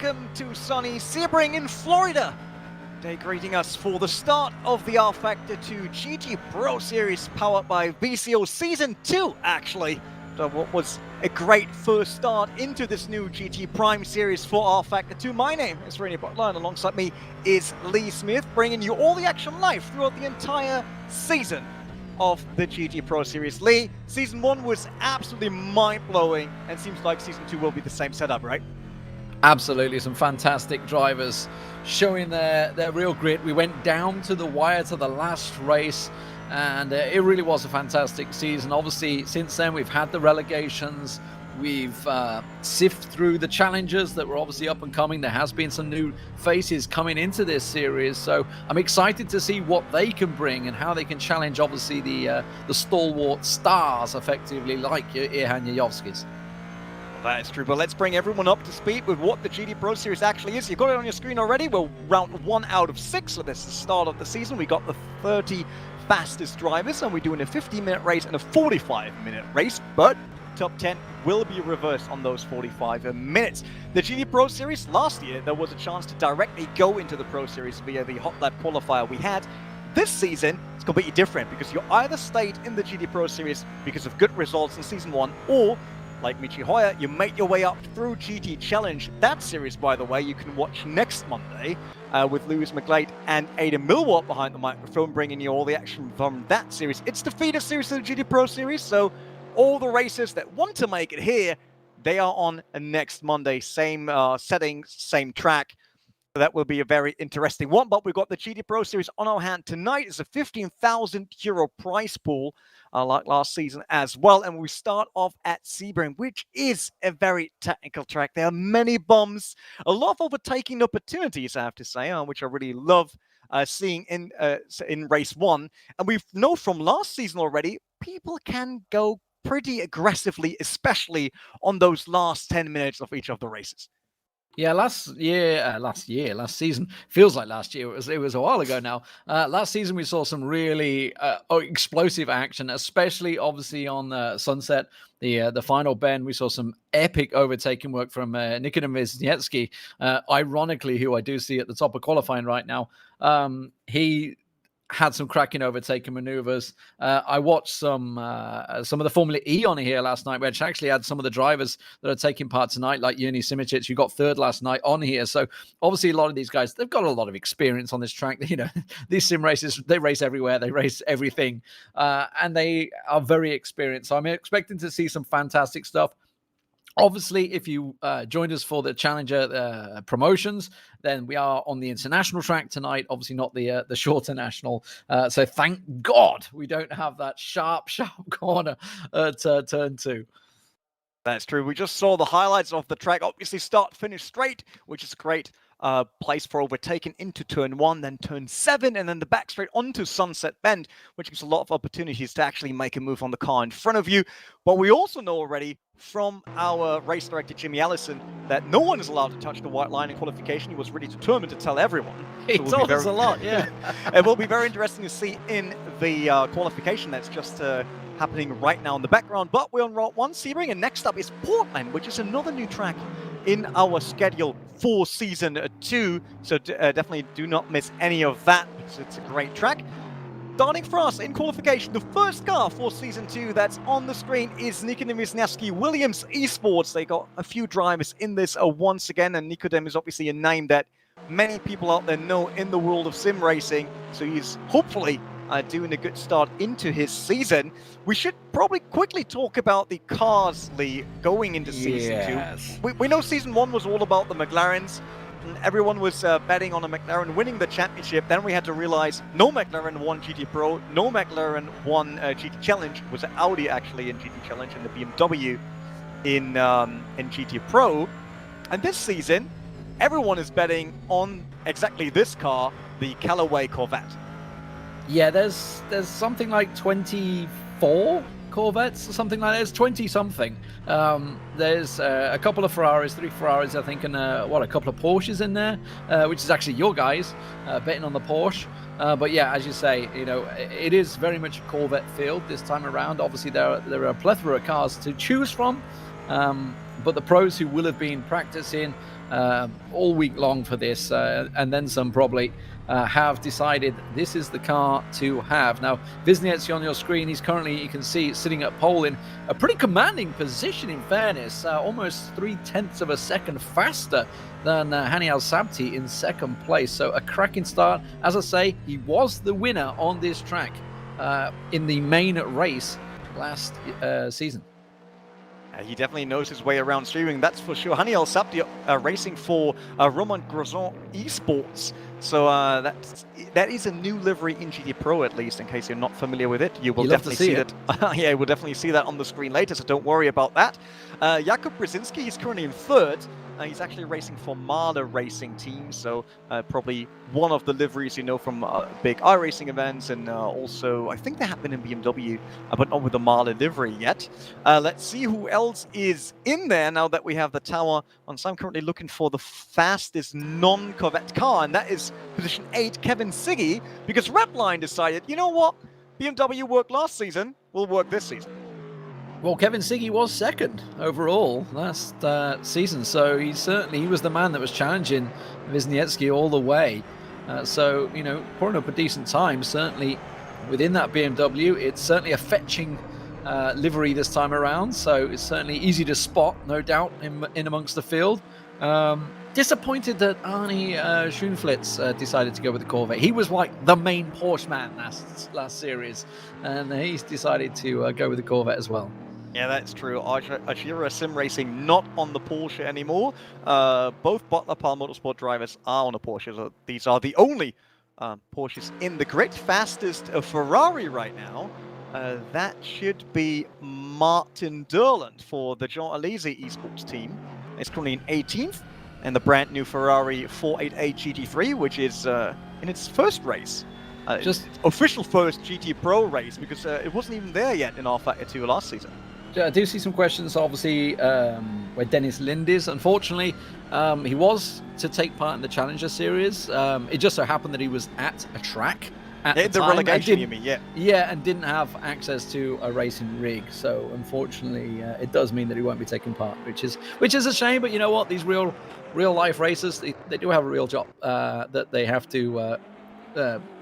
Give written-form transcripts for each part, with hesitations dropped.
welcome to sunny Sebring in Florida. Today greeting us for the start of the rFactor 2 GT Pro Series powered by VCO Season 2, actually. So what was a great first start into this new GT Prime Series for rFactor 2. My name is Rainy Butler, and alongside me is Lee Smith, bringing you all the action live throughout the entire season of the GT Pro Series. Lee, Season 1 was absolutely mind-blowing, and seems like Season 2 will be the same setup, right? Absolutely, some fantastic drivers showing their real grit. We went down to the wire to the last race, and it really was a fantastic season. Obviously, since then, we've had the relegations. We've sifted through the challengers that were obviously up and coming. There has been some new faces coming into this series, so I'm excited to see what they can bring and how they can challenge, obviously, the stalwart stars, effectively, like your Ihan Yayovskis. That is true, but let's bring everyone up to speed with what the GT Pro Series actually is. You've got it on your screen already. We're round 1 out of 6, so this is the start of the season. We got the 30 fastest drivers, and we're doing a 50-minute race and a 45-minute race, but top 10 will be reversed on those 45 minutes. The GT Pro Series, last year, there was a chance to directly go into the Pro Series via the Hot Lap qualifier we had. This season, it's completely different, because you either stayed in the GT Pro Series because of good results in Season 1, or like Michi Hoyer, you make your way up through GT Challenge. That series, by the way, you can watch next Monday with Lewis McGlade and Aidan Millward behind the microphone, bringing you all the action from that series. It's the feeder series of the GT Pro Series, so all the racers that want to make it here, they are on next Monday. Same settings, same track. So that will be a very interesting one. But we've got the GT Pro Series on our hand tonight. It's a €15,000 prize pool, like last season as well. And we start off at Sebring, which is a very technical track. There are many bumps, a lot of overtaking opportunities, I have to say, which I really love seeing in race 1. And we know from last season already, people can go pretty aggressively, especially on those last 10 minutes of each of the races. Yeah, last season feels like last year. It was a while ago now. Last season we saw some really explosive action, especially obviously on Sunset, the final bend. We saw some epic overtaking work from Nikodem Wisniewski, ironically, who I do see at the top of qualifying right now. He had some cracking overtaking maneuvers. I watched some of the Formula E on here last night, which actually had some of the drivers that are taking part tonight, like Yuni Simicic, who got third last night on here. So obviously a lot of these guys, they've got a lot of experience on this track. You know, these sim races, they race everywhere, they race everything, and they are very experienced. So I'm expecting to see some fantastic stuff. Obviously, if you joined us for the Challenger promotions, then we are on the international track tonight. Obviously, not the shorter national. So thank God we don't have that sharp corner at turn 2. That's true. We just saw the highlights of the track. Obviously, start, finish straight, which is great. Place for overtaking into turn 1, then turn 7, and then the back straight onto Sunset Bend, which gives a lot of opportunities to actually make a move on the car in front of you. But we also know already from our race director, Jimmy Allison, that no one is allowed to touch the white line in qualification. He was really determined to tell everyone. He told us a lot, yeah. It will be very interesting to see in the qualification that's just happening right now in the background. But we're on Route 1, Sebring, and next up is Portland, which is another new track in our schedule for Season 2. So definitely do not miss any of that, because it's a great track. Starting for us in qualification, the first car for Season 2 that's on the screen is Nikodem Wisniewski Williams Esports. They got a few drivers in this once again, and Nikodem is obviously a name that many people out there know in the world of sim racing. So he's hopefully doing a good start into his season. We should probably quickly talk about the cars, Lee, going into Season 2. We know Season 1 was all about the McLarens. Everyone was betting on a McLaren winning the championship. Then we had to realize no McLaren won GT Pro, no McLaren won GT Challenge. It was Audi actually in GT Challenge and the BMW in GT Pro. And this season, everyone is betting on exactly this car, the Callaway Corvette. Yeah, there's something like 24 Corvettes or something like that. It's 20-something. There's a couple of Ferraris, 3 Ferraris, I think, and a couple of Porsches in there, which is actually your guys betting on the Porsche. But yeah, as you say, you know, it is very much a Corvette field this time around. Obviously, there are a plethora of cars to choose from. But the pros who will have been practicing all week long for this, and then some probably, have decided this is the car to have. Now, Wisniewski on your screen, he's currently, you can see, sitting at pole in a pretty commanding position, in fairness, almost 0.3 of a second faster than Hani Al-Sabti in second place. So a cracking start. As I say, he was the winner on this track in the main race last season. He definitely knows his way around streaming, that's for sure. Hani Al-Sabti racing for Romain Grosjean Esports. So that is a new livery in GT Pro, at least, in case you're not familiar with it. You will definitely see it. Yeah, we'll definitely see that on the screen later, so don't worry about that. Jakub Brzezinski, he's currently in third. He's actually racing for Mahler Racing Team, so probably one of the liveries you know from big iRacing events, and also I think they have been in BMW, but not with the Mahler livery yet. Let's see who else is in there now that we have the tower on. So I'm currently looking for the fastest non-Corvette car, and that is position 8, Kevin Siggy, because Redline decided, you know what, BMW worked last season, we'll work this season. Well, Kevin Siggy was second overall last season, so he was the man that was challenging Wisniewski all the way. So, you know, pouring up a decent time, certainly within that BMW. It's certainly a fetching livery this time around, so it's certainly easy to spot, no doubt, in amongst the field. Disappointed that Arnie Schoenflitz decided to go with the Corvette. He was like the main Porsche man last series, and he's decided to go with the Corvette as well. Yeah, that's true. Ashira Sim Racing not on the Porsche anymore. Both Butler Pal Motorsport drivers are on the Porsche. So these are the only Porsches in the grid. Fastest Ferrari right now. That should be Martin Durland for the Jean Alizé Esports team. It's currently in 18th. And the brand new Ferrari 488 GT3, which is in its first race. Just official first GT Pro race, because it wasn't even there yet in rFactor 2 last season. I do see some questions, obviously, where Dennis Lind is. Unfortunately, he was to take part in the Challenger Series. It just so happened that he was at a track at the time. Relegation, you mean, yeah. Yeah, and didn't have access to a racing rig. So, unfortunately, it does mean that he won't be taking part, which is a shame. But you know what? These real life racers, they do have a real job that they have to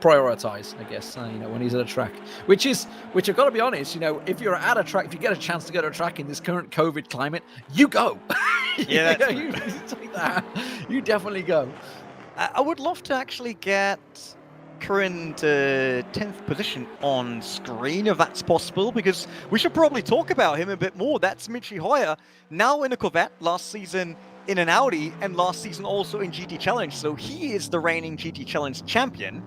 prioritize, I guess, you know, when he's at a track, which I've got to be honest, you know, if you're at a track, if you get a chance to go to a track in this current COVID climate, you go. Yeah, that's you take that. You definitely go. I would love to actually get current 10th position on screen, if that's possible, because we should probably talk about him a bit more. That's Michi Hoyer, now in a Corvette, last season in an Audi, and last season also in GT Challenge. So he is the reigning GT Challenge champion,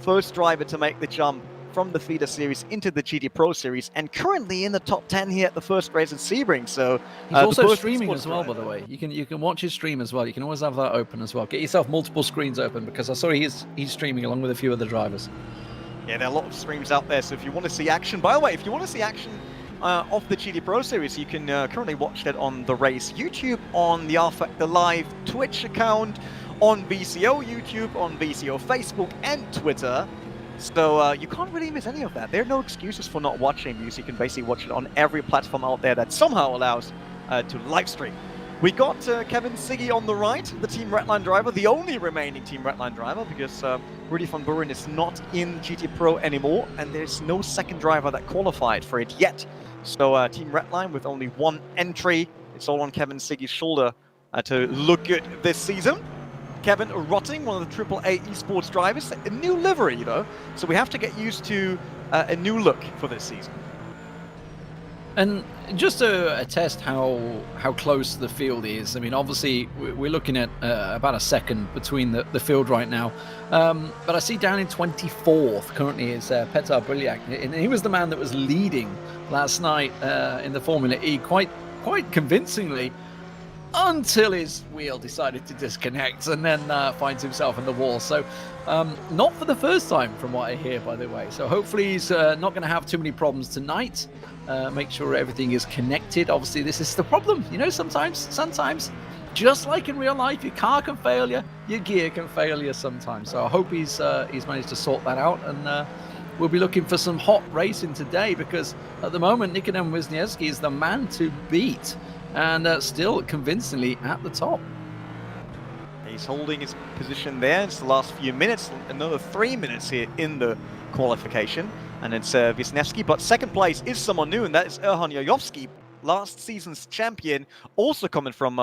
first driver to make the jump from the feeder series into the GT Pro series, and currently in the top 10 here at the first race at Sebring. So he's also streaming as well, by the way. You can watch his stream as well. You can always have that open as well. Get yourself multiple screens open, because I saw he's streaming along with a few other drivers. Yeah, there are a lot of streams out there, so if you want to see action, by the way, if you want to see action of the GT Pro series, you can currently watch that on the race YouTube, on the rFactor Live Twitch account, on VCO YouTube, on VCO Facebook and Twitter. So you can't really miss any of that. There are no excuses for not watching, because you can basically watch it on every platform out there that somehow allows to live stream. We got Kevin Siggy on the right, the Team Redline driver, the only remaining Team Redline driver, because Rudy van Buren is not in GT Pro anymore, and there's no second driver that qualified for it yet. So Team Redline with only one entry. It's all on Kevin Siggy's shoulder to look good this season. Kevin Rotting, one of the AAA Esports drivers, a new livery, you know, so we have to get used to a new look for this season. And just to attest how close the field is, I mean, obviously we're looking at about a second between the field right now. But I see down in 24th currently is Petar Bilyak, and he was the man that was leading last night in the Formula E quite convincingly, until his wheel decided to disconnect and then finds himself in the wall. So not for the first time from what I hear, by the way. So hopefully he's not going to have too many problems tonight. Make sure everything is connected. Obviously this is the problem, you know, sometimes just like in real life, your car can fail you, your gear can fail you sometimes. So I hope he's managed to sort that out, and we'll be looking for some hot racing today, because at the moment Nikodem Wisniewski is the man to beat, and still convincingly at the top. He's holding his position there. It's the last few minutes, another 3 minutes here in the qualification, and it's Wisniewski. But second place is someone new, and that is Erhan Yayovski, last season's champion, also coming from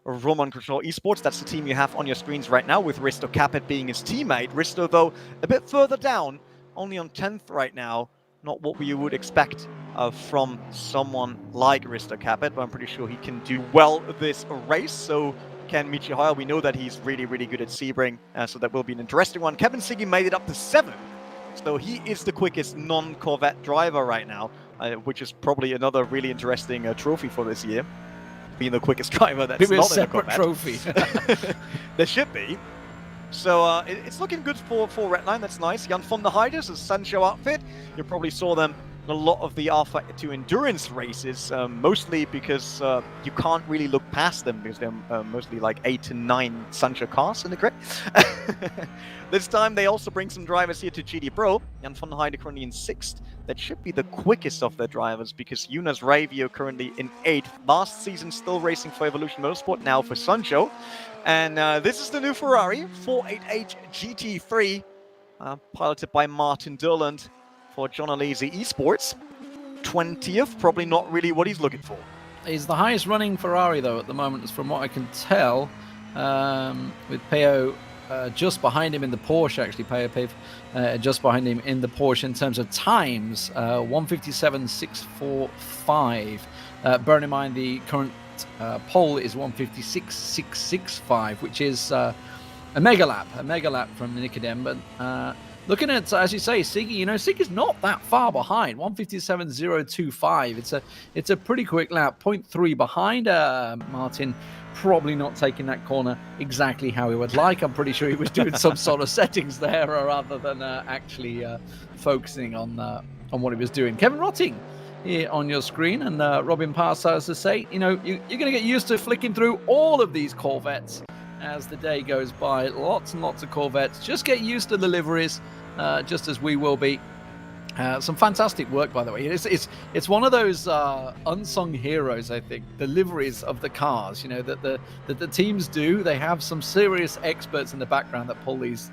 Roman Control Esports. That's the team you have on your screens right now, with Risto Capet being his teammate. Risto, though, a bit further down, only on 10th right now. Not what we would expect from someone like Risto Capet, but I'm pretty sure he can do well this race. So Ken Michihara, we know that he's really, really good at Sebring, so that will be an interesting one. Kevin Siggy made it up to 7th, so he is the quickest non-Corvette driver right now, which is probably another really interesting trophy for this year, being the quickest driver that's not in a Corvette. Trophy. There should be. So it's looking good for Redline. That's nice. Jan van der Heijden's a Sancho outfit. You probably saw them in a lot of the rFactor 2 endurance races, mostly because you can't really look past them, because they're mostly like 8 to 9 Sancho cars in the grid. This time they also bring some drivers here to GD Pro. Jan van der Heijden currently in 6th. That should be the quickest of their drivers, because Jonas Ravio currently in 8th. Last season still racing for Evolution Motorsport, now for Sancho. And this is the new Ferrari 488 GT3, piloted by Martin Durland for John Alesi Esports. 20th, probably not really what he's looking for. He's the highest running Ferrari, though, at the moment, from what I can tell, with Peo just behind him in the Porsche, actually. Peo just behind him in the Porsche in terms of times, 157.645. Bearing in mind the current pole is 156.665, which is a mega lap from Nikodem. But looking at, as you say, Siggy, Siggy's not that far behind, 157.025. It's a pretty quick lap, 0.3 behind. Martin probably not taking that corner exactly how he would like. I'm pretty sure he was doing some sort of settings there, rather than actually focusing on what he was doing. Kevin Rotting here on your screen, and Robin Parsa, as I say, you're going to get used to flicking through all of these Corvettes as the day goes by. Lots and lots of Corvettes. Just get used to the liveries, just as we will be. Some fantastic work, by the way. It's one of those unsung heroes, I think, the liveries of the cars, that the teams do. They have some serious experts in the background that pull these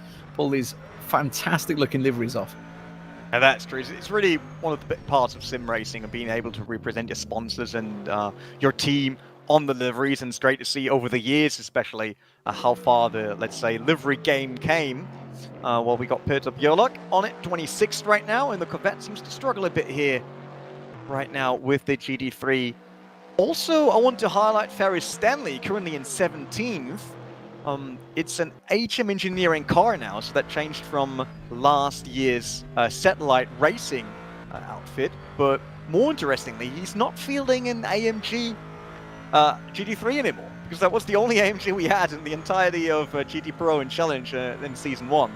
fantastic looking liveries off. And that's true. It's really one of the big parts of sim racing, and being able to represent your sponsors and your team on the liveries. And it's great to see over the years, especially, how far the, let's say, livery game came. Well, we got Peter Björlök on it, 26th right now, and the Corvette seems to struggle a bit here right now with the GD3. Also, I want to highlight Ferris Stanley, currently in 17th. It's an HM Engineering car now, so that changed from last year's satellite racing outfit. But more interestingly, he's not fielding an AMG GT3 anymore, because that was the only AMG we had in the entirety of GT Pro and Challenge in Season 1.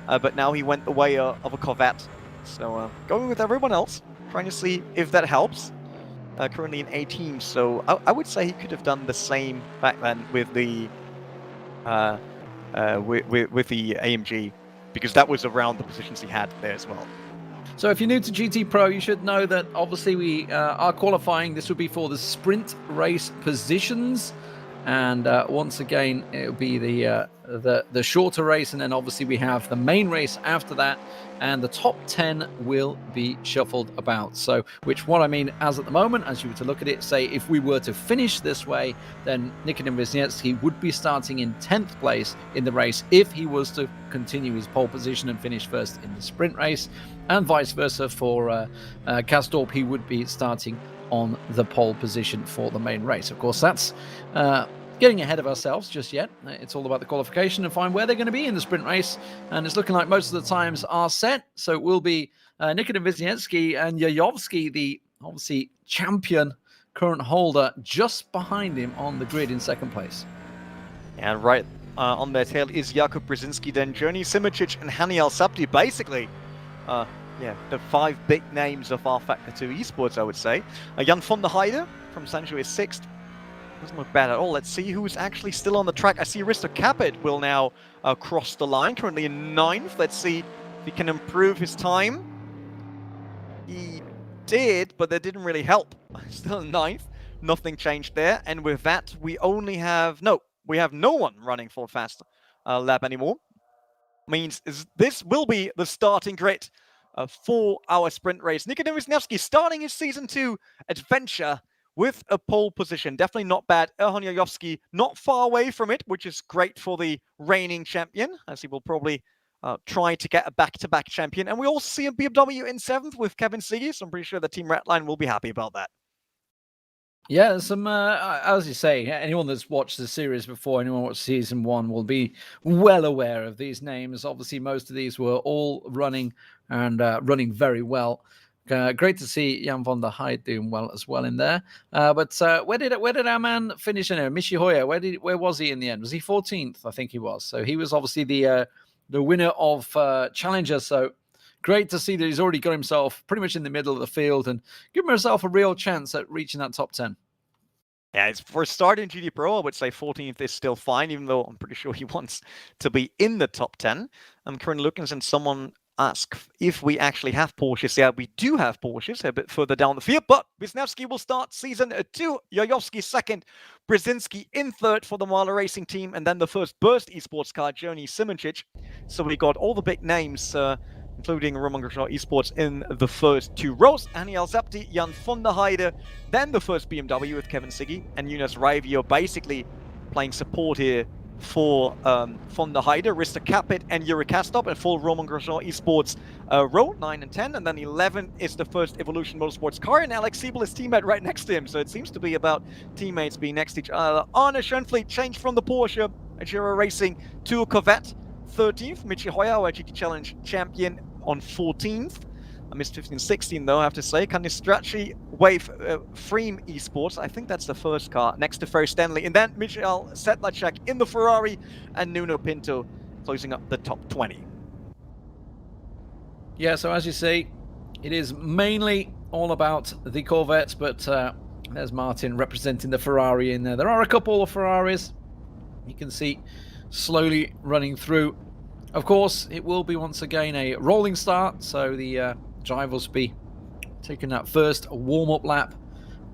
But now he went the way of a Corvette. So going with everyone else, trying to see if that helps. Currently in 18th, so I would say he could have done the same back then with the with the AMG, because that was around the positions he had there as well. So if you're new to GT Pro, you should know that obviously we are qualifying. This would be for the sprint race positions, and once again it'll be the shorter race, and then obviously we have the main race after that, and the top 10 will be shuffled about. So what I mean as at the moment, as you were to look at it, say if we were to finish this way, then Nikodem Wisniewski would be starting in 10th place in the race if he was to continue his pole position and finish first in the sprint race, and vice versa for Kastorp. He would be starting on the pole position for the main race. Of course, that's getting ahead of ourselves just yet. It's all about the qualification and find where they're going to be in the sprint race. And it's looking like most of the times are set. So it will be Nikodem Wisniewski and Yayovski, the obviously champion current holder, just behind him on the grid in second place. And right on their tail is Jakub Brzezinski, then Journey Simicic and Hani Al-Sabti. Basically, the 5 big names of rFactor 2 Esports, I would say. Jan van der Heijden from Sancho is 6th. Doesn't look bad at all. Let's see who's actually still on the track. I see Risto Capet will now cross the line, currently in 9th. Let's see if he can improve his time. He did, but that didn't really help. Still ninth. Nothing changed there. And with that, we have no one running for fast lap anymore. Means this will be the starting grid for our sprint race. Nikodem Wisniewski starting his Season 2 adventure with a pole position. Definitely not bad. Erhan Yayovski not far away from it, which is great for the reigning champion, as he will probably try to get a back-to-back champion. And we also see a BMW in 7th with Kevin Siggy, so I'm pretty sure the Team Redline will be happy about that. Yeah, some as you say, anyone that's watched the series before, anyone watched Season 1 will be well aware of these names. Obviously, most of these were all running and running very well. Great to see Jan van der Heide doing well as well in there. But where did our man finish in there? Michi Hoyer, where was he in the end? Was he 14th? I think he was. So he was obviously the winner of Challenger. So great to see that he's already got himself pretty much in the middle of the field and given himself a real chance at reaching that top 10. Yeah, for starting GD Pro, I would say 14th is still fine, even though I'm pretty sure he wants to be in the top 10. I'm currently looking, and someone asked if we actually have Porsches. Yeah, we do have Porsches a bit further down the field, but Wisniewski will start Season 2, Yayovski second, Brzezinski in third for the Mahler Racing team, and then the first Burst Esports car, Joni Simoncic. So we got all the big names, including Roman Grosjean Esports in the first 2 rows. Aniel Zapti, Jan van der Heide, then the first BMW with Kevin Siggy, and Younes Raivio basically playing support here for van der Heide, Risto Capit, and Yuri Kastop, and full Roman Grosjean Esports row 9 and 10, and then 11 is the first Evolution Motorsports car, and Alex Siebel is teammate right next to him, so it seems to be about teammates being next to each other. Arne Schönfleet changed from the Porsche, Giro Racing to a Corvette, 13th. Michi Hoyer, our GT Challenge champion, on 14th. I missed 15 and 16 though, I have to say. Kanistraci, Wave, Freem Esports. I think that's the first car next to Ferry Stanley. And then Michael Sedlacek in the Ferrari and Nuno Pinto closing up the top 20. Yeah, so as you see, it is mainly all about the Corvettes, but there's Martin representing the Ferrari in there. There are a couple of Ferraris you can see slowly running through. Of course, it will be once again a rolling start, so the drivers will be taking that first warm-up lap,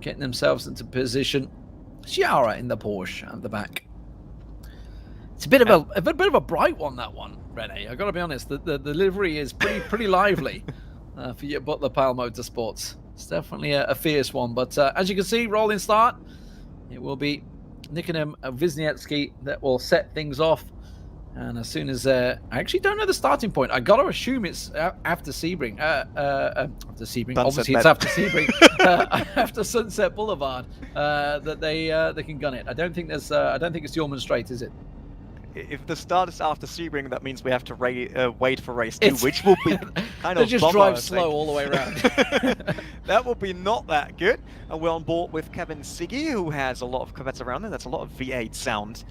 getting themselves into position. Chiara in the Porsche at the back. It's a bit of a bright one, that one, Rene. I got to be honest. The livery is pretty lively for your Butler Pal Motorsports. It's definitely a fierce one, but as you can see, rolling start. It will be Nikodem Wisniewski that will set things off. And as soon as I actually don't know the starting point, I got to assume it's after Sebring. After Sebring, obviously it's after Sebring, after Sunset Boulevard, that they can gun it. I don't think it's the Ormond Straight, is it? If the start is after Sebring, that means we have to wait for race 2, which will be kind of just bummer, drive slow all the way around. That will be not that good. And we're on board with Kevin Siggy, who has a lot of Corvettes around him. That's a lot of V8 sound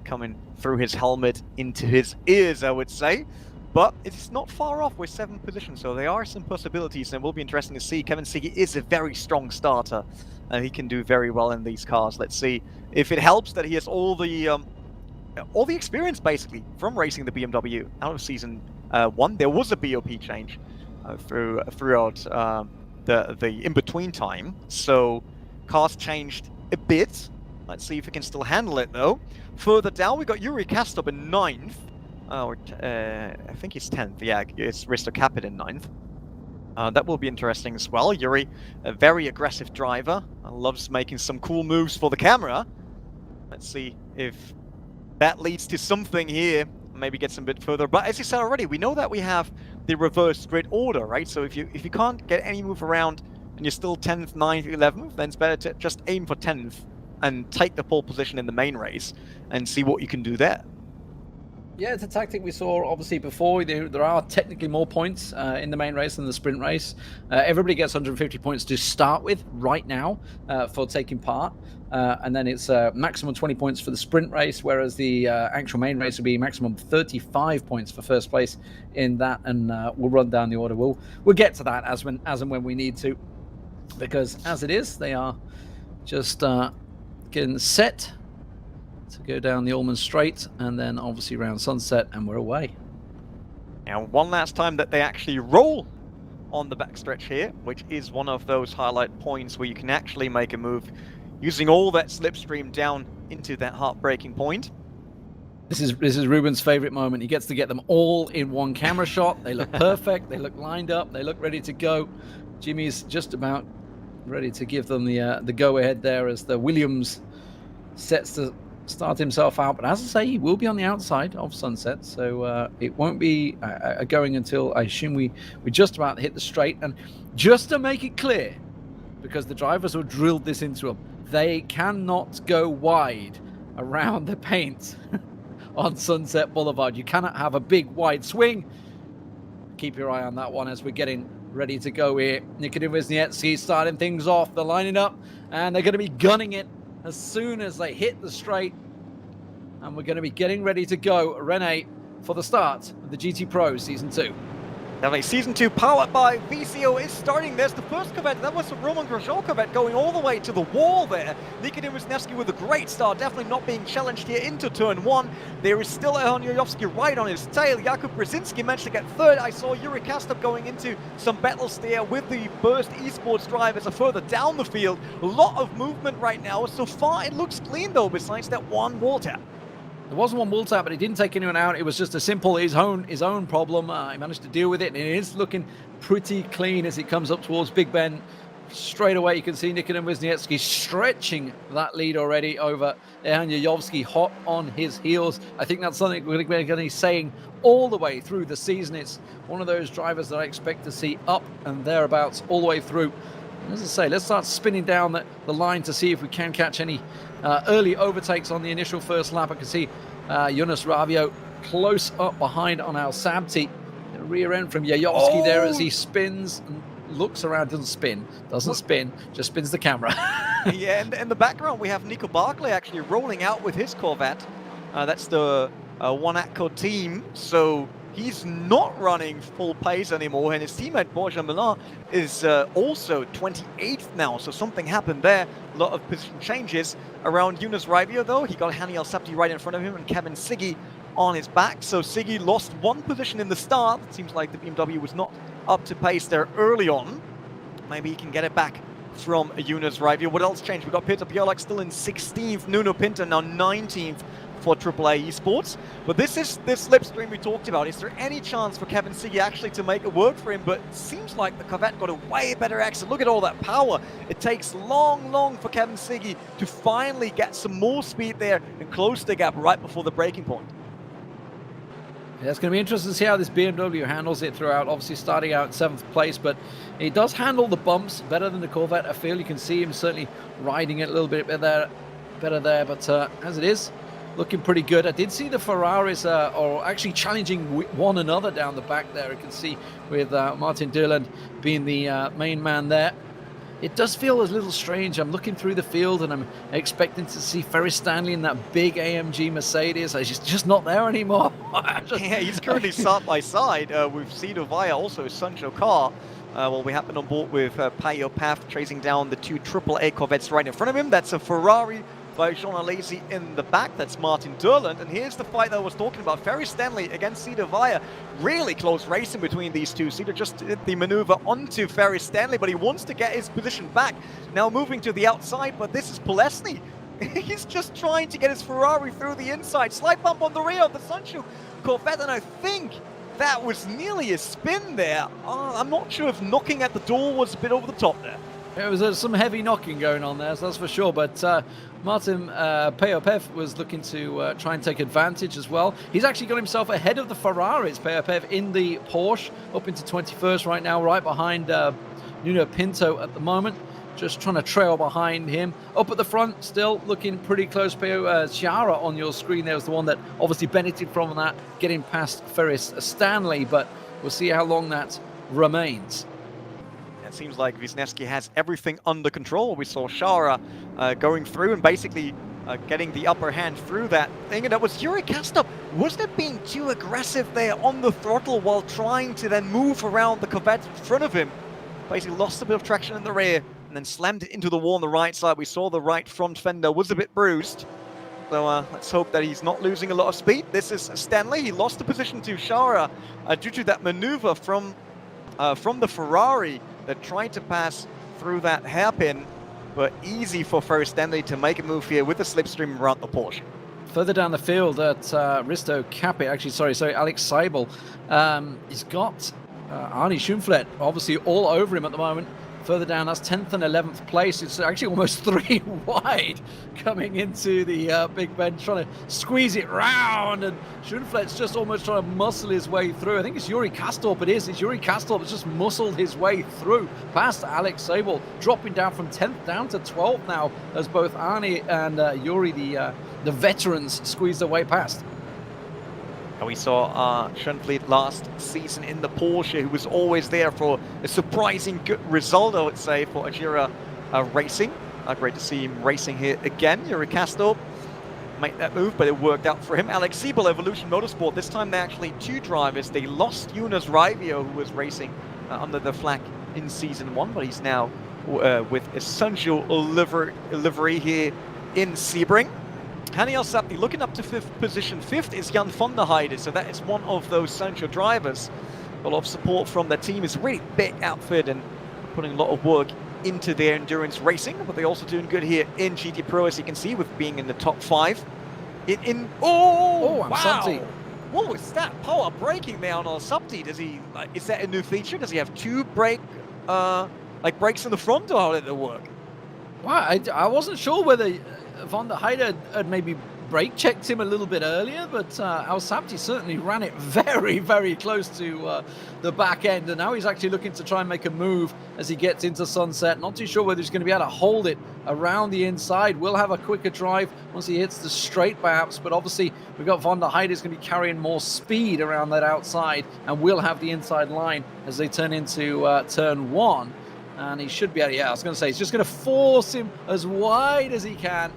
coming through his helmet into his ears, I would say. But it's not far off with 7th position, so there are some possibilities, and it will be interesting to see. Kevin Siggy is a very strong starter, and he can do very well in these cars. Let's see if it helps that he has all the experience basically from racing the BMW out of Season 1. There was a BOP change throughout the in-between time, so cars changed a bit. Let's see if we can still handle it though. Further down, we got Yuri Kastop in 9th. I think he's 10th. Yeah, it's Risto Capit in 9th. That will be interesting as well. Yuri, a very aggressive driver, loves making some cool moves for the camera. Let's see if that leads to something here. Maybe get some bit further. But as you said already, we know that we have the reverse grid order, right? So if you can't get any move around and you're still 10th, 9th, 11th, then it's better to just aim for 10th and take the pole position in the main race and see what you can do there. Yeah, it's a tactic we saw obviously before. There are technically more points in the main race than the sprint race. Everybody gets 150 points to start with right now for taking part. And then it's maximum 20 points for the sprint race, whereas the actual main race will be maximum 35 points for first place in that. And we'll run down the order. We'll get to that as and when we need to, because as it is, they are just getting set to go down the Allman Straight and then obviously round Sunset, and we're away. Now, one last time that they actually roll on the backstretch here, which is one of those highlight points where you can actually make a move using all that slipstream down into that heartbreaking point. This is Ruben's favorite moment. He gets to get them all in one camera shot. They look perfect. They look lined up. They look ready to go. Jimmy's just about ready to give them the go-ahead there as the Williams sets to start himself out. But as I say, he will be on the outside of Sunset, so it won't be going until, I assume, we just about hit the straight. And just to make it clear, because the drivers have drilled this into them, they cannot go wide around the paint on Sunset Boulevard. You cannot have a big wide swing. Keep your eye on that one as we're getting ready to go here. Nikitin Wisniewski starting things off. They're lining up, and they're going to be gunning it as soon as they hit the straight. And we're going to be getting ready to go, Rene, for the start of the GT Pro Season 2. Definitely, Season 2 powered by VCO is starting. There's the first Corvette. That was a Roman Grosjean Corvette going all the way to the wall there. Nikitin Wisniewski with a great start, definitely not being challenged here into turn 1. There is still Jojovski right on his tail. Jakub Brzezinski managed to get third. I saw Yuri Kastov going into some battles there with the Burst Esports drivers further down the field. A lot of movement right now. So far, it looks clean though, besides that one wall tap. There wasn't one wall tap, but it didn't take anyone out. It was just a simple his own problem. He managed to deal with it, and it is looking pretty clean as he comes up towards Big Ben. Straight away, you can see Nikitin Wisniewski stretching that lead already over Jojovski, hot on his heels. I think that's something we're going to be saying all the way through the season. It's one of those drivers that I expect to see up and thereabouts all the way through. As I say, let's start spinning down the line to see if we can catch any early overtakes on the initial first lap. I can see Jonas Ravio close up behind on Al Sabti. The rear end from Jojovski there as he spins and looks around. Doesn't spin, just spins the camera. Yeah, and in the background we have Nico Barclay actually rolling out with his Corvette. That's the One Atco team, so he's not running full pace anymore, and his teammate Borja Milan is also 28th now, so something happened there. A lot of position changes around Jonas Ravio though. He got Hani Al-Sabti right in front of him and Kevin Siggy on his back, so Siggy lost one position in the start. It seems like the BMW was not up to pace there early on. Maybe he can get it back from Jonas Ravio. What else changed? We got Peter Biolak still in 16th, Nuno Pinto now 19th for AAA Esports. But this is this slipstream we talked about. Is there any chance for Kevin Siggy actually to make it work for him? But it seems like the Corvette got a way better exit. Look at all that power. It takes long for Kevin Siggy to finally get some more speed there and close the gap right before the braking point. Yeah, it's going to be interesting to see how this BMW handles it throughout. Obviously starting out in 7th place, but he does handle the bumps better than the Corvette. I feel you can see him certainly riding it a little bit better there, but as it is, looking pretty good. I did see the Ferraris are actually challenging one another down the back there. You can see with Martin Durland being the main man there. It does feel a little strange. I'm looking through the field and I'm expecting to see Ferris Stanley in that big AMG Mercedes. He's just not there anymore. Yeah, he's currently side by side with Cito Vaya, also Sancho Car. Well, we happen on board with Payo Path chasing down the two AAA Corvettes right in front of him. That's a Ferrari by Jean Alesi in the back. That's Martin Durland. And here's the fight that I was talking about. Ferry Stanley against Cedar Vaya. Really close racing between these two. Cedar just did the maneuver onto Ferry Stanley, but he wants to get his position back. Now moving to the outside, but this is Polesny. He's just trying to get his Ferrari through the inside. Slight bump on the rear of the Sancho Corvette, and I think that was nearly a spin there. I'm not sure if knocking at the door was a bit over the top there. There was some heavy knocking going on there, so that's for sure. But Martin Peyopev was looking to try and take advantage as well. He's actually got himself ahead of the Ferraris. Peyopev in the Porsche, up into 21st right now, right behind Nuno Pinto at the moment. Just trying to trail behind him. Up at the front, still looking pretty close. Chiara on your screen there was the one that obviously benefited from that, getting past Ferris Stanley. But we'll see how long that remains. It seems like Wisniewski has everything under control. We saw Shara going through and basically getting the upper hand through that thing. And that was Yuri Kastov. Wasn't it being too aggressive there on the throttle while trying to then move around the Corvette in front of him? Basically lost a bit of traction in the rear and then slammed it into the wall on the right side. We saw the right front fender was a bit bruised. So let's hope that he's not losing a lot of speed. This is Stanley. He lost the position to Shara due to that maneuver from from the Ferrari that tried to pass through that hairpin, but easy for First Stanley to make a move here with the slipstream around the Porsche. Further down the field at Risto Capit, actually, sorry, Alex Seibel, he's got Arnie Schoenflett obviously all over him at the moment. Further down, that's 10th and 11th place. It's actually almost 3 wide coming into the Big Bend, trying to squeeze it round, and Schoenflett's just almost trying to muscle his way through. I think it's Yuri Kastorp, It's Yuri Kastorp that's just muscled his way through past Alex Seibel, dropping down from 10th down to 12th now, as both Arnie and Yuri, the veterans, squeeze their way past. And we saw Schoenflett last season in the Porsche, who was always there for a surprising good result, I would say, for Ajira Racing. Great to see him racing here again. Yuri Kastorp made that move, but it worked out for him. Alex Seibel, Evolution Motorsport. This time they're actually 2 drivers. They lost Jonas Raivio, who was racing under the flag in Season 1, but he's now with Essential livery here in Sebring. Haniel Sapti looking up to 5th position. 5th is Jan van der Heide, so that is one of those Sancho drivers. A lot of support from the team. It's a really big outfit and putting a lot of work into their endurance racing, but they're also doing good here in GT Pro, as you can see, with being in the top 5. Wow! Sapti. What was that power braking there on Sapti? Does he? Is that a new feature? Does he have 2 brakes in the front, or how did it work? Wow, I wasn't sure whether Van der Heide had maybe brake checked him a little bit earlier, but Al Sapti certainly ran it very, very close to the back end, and now he's actually looking to try and make a move as he gets into Sunset. Not too sure whether he's going to be able to hold it around the inside. Will have a quicker drive once he hits the straight, perhaps, but obviously we've got Van der Heide is going to be carrying more speed around that outside, and will have the inside line as they turn into turn 1. And he should be able to, I was going to say, he's just going to force him as wide as he can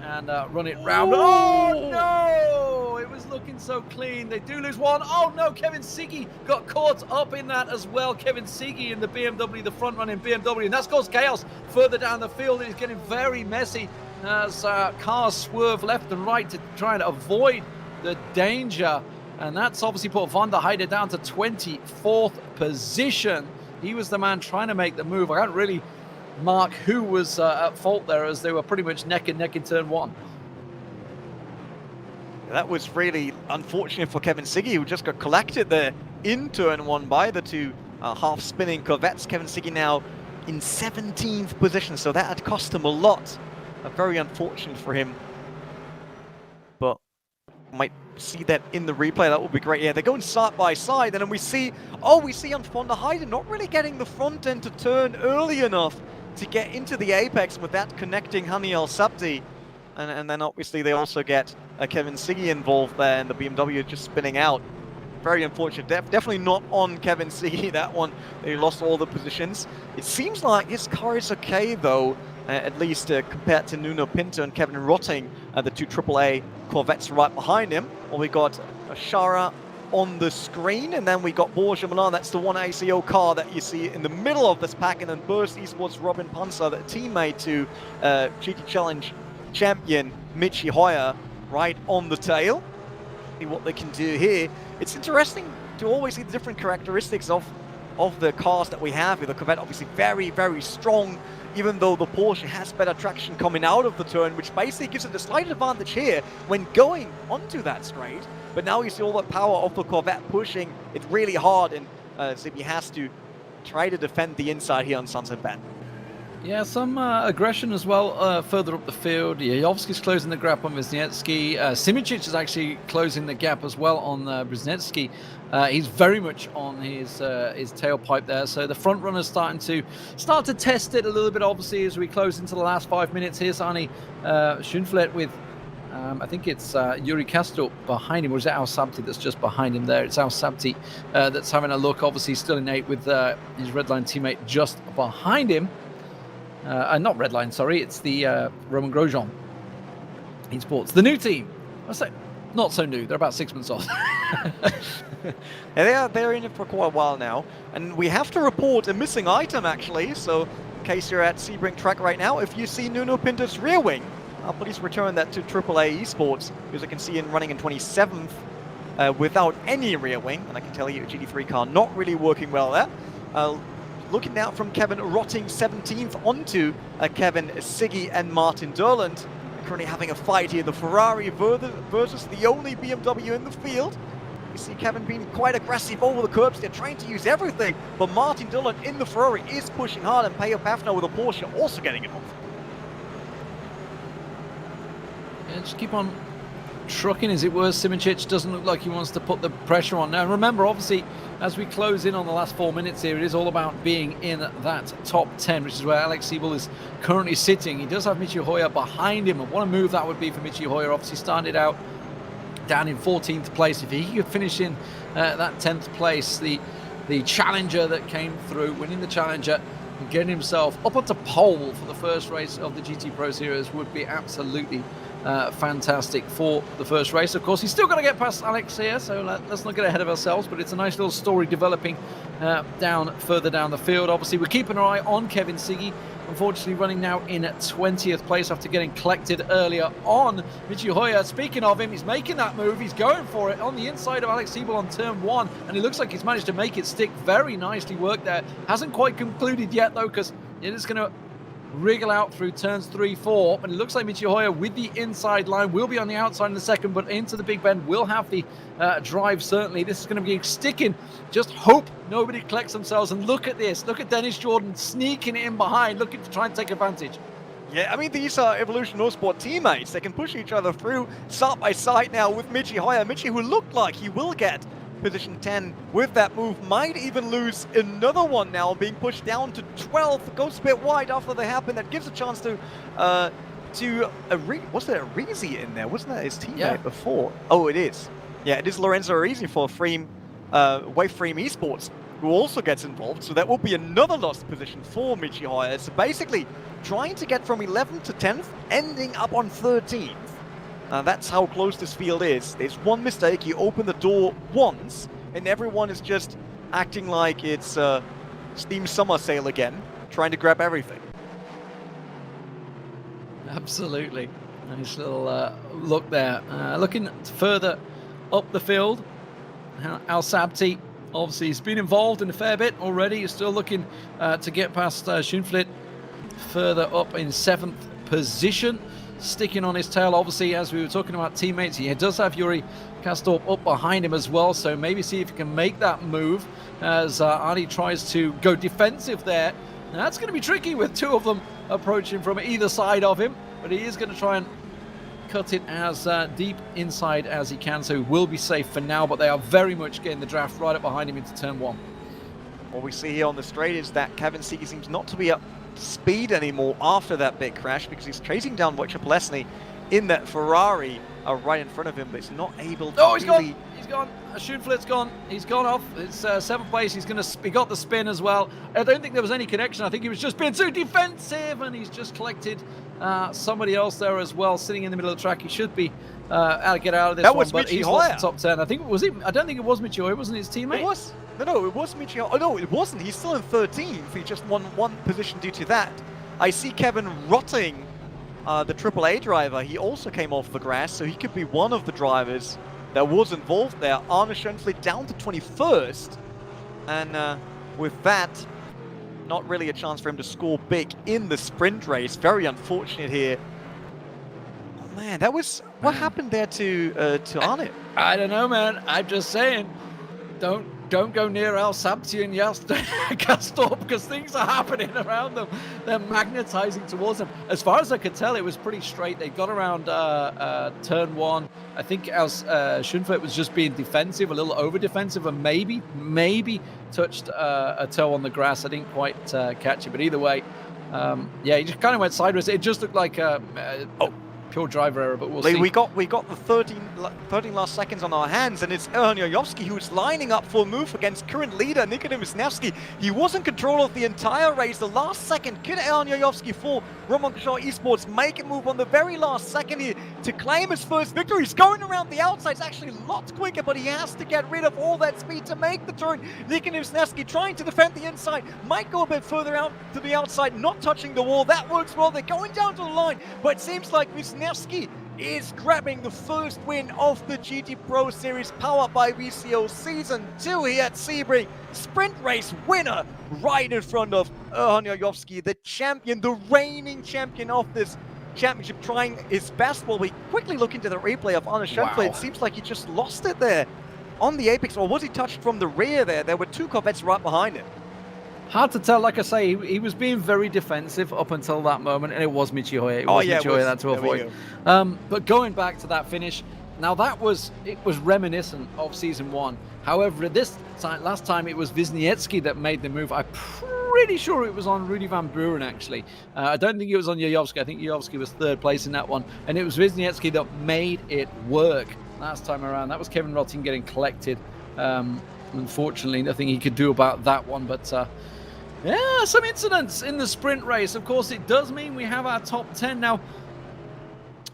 and run it round. Oh, no! It was looking so clean. They do lose one. Oh, no, Kevin Siggy got caught up in that as well. Kevin Siggy in the BMW, the front-running BMW, and that's caused chaos further down the field. It's getting very messy as cars swerve left and right to try and avoid the danger. And that's obviously put Van der Heide down to 24th position. He was the man trying to make the move. I can't really mark who was at fault there, as they were pretty much neck and neck in turn 1. That was really unfortunate for Kevin Siggy, who just got collected there in turn 1 by the 2 half-spinning Corvettes. Kevin Siggy now in 17th position, so that had cost him a lot. Very unfortunate for him. But might see that in the replay. That would be great. Yeah, they're going side by side, and then we see on Van der Heide not really getting the front end to turn early enough to get into the apex with that connecting Haniel Sapti. And then obviously they also get Kevin Siggy involved there, and the BMW just spinning out. Very unfortunate. Definitely not on Kevin Siggy, that one. They lost all the positions. It seems like his car is okay, though, at least compared to Nuno Pinto and Kevin Rotting, the 2 AAA Corvettes right behind him. Well, we got Shara on the screen, and then we got Borja Milan. That's the 1 ACO car that you see in the middle of this pack, and then Burst Esports Robin Panzer, the teammate to GT Challenge champion Michi Hoyer, right on the tail. See what they can do here. It's interesting to always see the different characteristics of the cars that we have here. The Corvette obviously very, very strong, even though the Porsche has better traction coming out of the turn, which basically gives it a slight advantage here when going onto that straight. But now you see all the power of the Corvette pushing it really hard, and Zippy has to try to defend the inside here on Sunset Bend. Yeah, some aggression as well further up the field. Jajovski's closing the gap on Wisniewski. Simicic is actually closing the gap as well on Wisniewski. He's very much on his tailpipe there. So the front runner's starting to test it a little bit, obviously, as we close into the last 5 minutes. Here's Arnie Schoenflett with, I think it's Yuri Kastorp behind him, or is it Al Sapti that's just behind him there? It's Al Sapti that's having a look, obviously still in 8th with his Redline teammate just behind him. Not Redline, sorry, it's the Roman Grosjean Esports. The new team. I say not so new, they're about 6 months old. Yeah, they're in it for quite a while now. And we have to report a missing item, actually. So in case you're at Sebring track right now, if you see Nuno Pinto's rear wing, please return that to AAA Esports, because I can see him running in 27th without any rear wing. And I can tell you a GT3 car not really working well there. Looking now from Kevin rotting 17th onto Kevin, Siggy and Martin Durland. Currently having a fight here. The Ferrari versus the only BMW in the field. You see Kevin being quite aggressive over the curbs. They're trying to use everything. But Martin Durland in the Ferrari is pushing hard, and Peyo Pafner with a Porsche also getting involved. Yeah, just keep on trucking, as it were. Simoncic doesn't look like he wants to put the pressure on. Now remember, obviously, as we close in on the last 4 minutes here, it is all about being in that top 10, which is where Alex Siebel is currently sitting. He does have Michi Hoyer behind him, and what a move that would be for Michi Hoyer. Obviously started out down in 14th place. If he could finish in that 10th place, the challenger that came through, winning the challenger and getting himself up onto pole for the first race of the GT Pro Series would be absolutely fantastic for the first race. Of course, he's still got to get past Alex here, so let's not get ahead of ourselves, but it's a nice little story developing further down the field. Obviously, we're keeping an eye on Kevin Siggy, unfortunately running now in 20th place after getting collected earlier on. Michi Hoyer, speaking of him, he's making that move. He's going for it on the inside of Alex Siebel on turn 1, and he looks like he's managed to make it stick. Very nicely worked there. Hasn't quite concluded yet, though, because it is going to wriggle out through turns 3, 4, and it looks like Michi Hoyer with the inside line will be on the outside in the second, but into the big bend will have the drive. Certainly this is going to be sticking. Just hope nobody collects themselves, and look at this. Look at Dennis Jordan sneaking in behind, looking to try and take advantage. Yeah, I mean, these are Evolution Motorsport teammates. They can push each other through side by side now with Michi Hoyer. Michi, who looked like he will get position 10 with that move, might even lose another one now, being pushed down to 12th. Goes a bit wide after they happen. That gives a chance to was there a Rizzi in there? Wasn't that his teammate before? Oh, it is. Yeah, it is Lorenzo Rizzi for Waveframe Esports, who also gets involved. So that will be another lost position for Michi Hoyer. So basically, trying to get from 11th to 10th, ending up on 13th. That's how close this field is. There's one mistake, you open the door once, and everyone is just acting like it's Steam Summer Sale again, trying to grab everything. Absolutely. Nice little look there. Looking further up the field, Al Sabti, obviously he's been involved in a fair bit already. He's still looking to get past Schoenfliet further up in 7th position. Sticking on his tail, obviously, as we were talking about teammates, he does have Yuri Kastorp up behind him as well, so maybe see if he can make that move as Ali tries to go defensive there. Now, that's going to be tricky with two of them approaching from either side of him, but he is going to try and cut it as deep inside as he can, so he will be safe for now, but they are very much getting the draft right up behind him into turn 1. What we see here on the straight is that Kevin Siggy seems not to be up speed anymore after that big crash, because he's chasing down Wojciech Plesny in that Ferrari right in front of him, but he's not able to he's gone. He's gone. Schoenfliet's gone. He's gone off. It's 7th place. He got the spin as well. I don't think there was any connection. I think he was just being too defensive, and he's just collected somebody else there as well, sitting in the middle of the track. He should be get out of this one, but he's lost the top 10. I think it was him. I don't think it was Michi Hoyer. Wasn't his teammate? It was. No, it was Michi Hoyer. Oh, no, it wasn't. He's still in 13th. He just won one position due to that. I see Kevin rotting the AAA driver. He also came off the grass, so he could be one of the drivers that was involved there. Arne Schoenfliet down to 21st. And with that, not really a chance for him to score big in the sprint race. Very unfortunate here. Oh, man, that was... What happened there to Arne? I don't know, man. I'm just saying, don't go near Al Sabti and Kastorp, because things are happening around them. They're magnetizing towards them. As far as I could tell, it was pretty straight. They got around turn 1. I think Schoenfliet was just being defensive, a little over defensive, and maybe touched a toe on the grass. I didn't quite catch it, but either way, yeah, he just kind of went sideways. It just looked like pure driver error, but we'll see. We got the 13 last seconds on our hands, and it's Erhan Yojovski who's lining up for a move against current leader Nikodem Wisniewski. He was in control of the entire race. The last second, could Erhan Yojovski for Roman Grosjean Esports make a move on the very last second here to claim his first victory? He's going around the outside. It's actually a lot quicker, but he has to get rid of all that speed to make the turn. Nikodem Wisniewski trying to defend the inside, might go a bit further out to the outside, not touching the wall. That works well. They're going down to the line, but it seems like Wisniewski is grabbing the first win of the GT Pro Series powered by VCO Season 2 here at Sebring. Sprint race winner right in front of Erhan Yayovski, the champion, the reigning champion of this championship, trying his best. While we quickly look into the replay of Arne Schönfeld, it seems like he just lost it there on the apex, or was he touched from the rear there? There were two Corvettes right behind him. Hard to tell. Like I say, he was being very defensive up until that moment, and it was Michioya. It was Michioya that to avoid. But going back to that finish, now it was reminiscent of Season 1. However, last time it was Wisniewski that made the move. I'm pretty sure it was on Rudy van Buren, actually. I don't think it was on Yayovski. I think Yayovski was third place in that one, and it was Wisniewski that made it work last time around. That was Kevin Rotting getting collected. Unfortunately, nothing he could do about that one, but yeah, some incidents in the sprint race. Of course, it does mean we have our top 10. Now,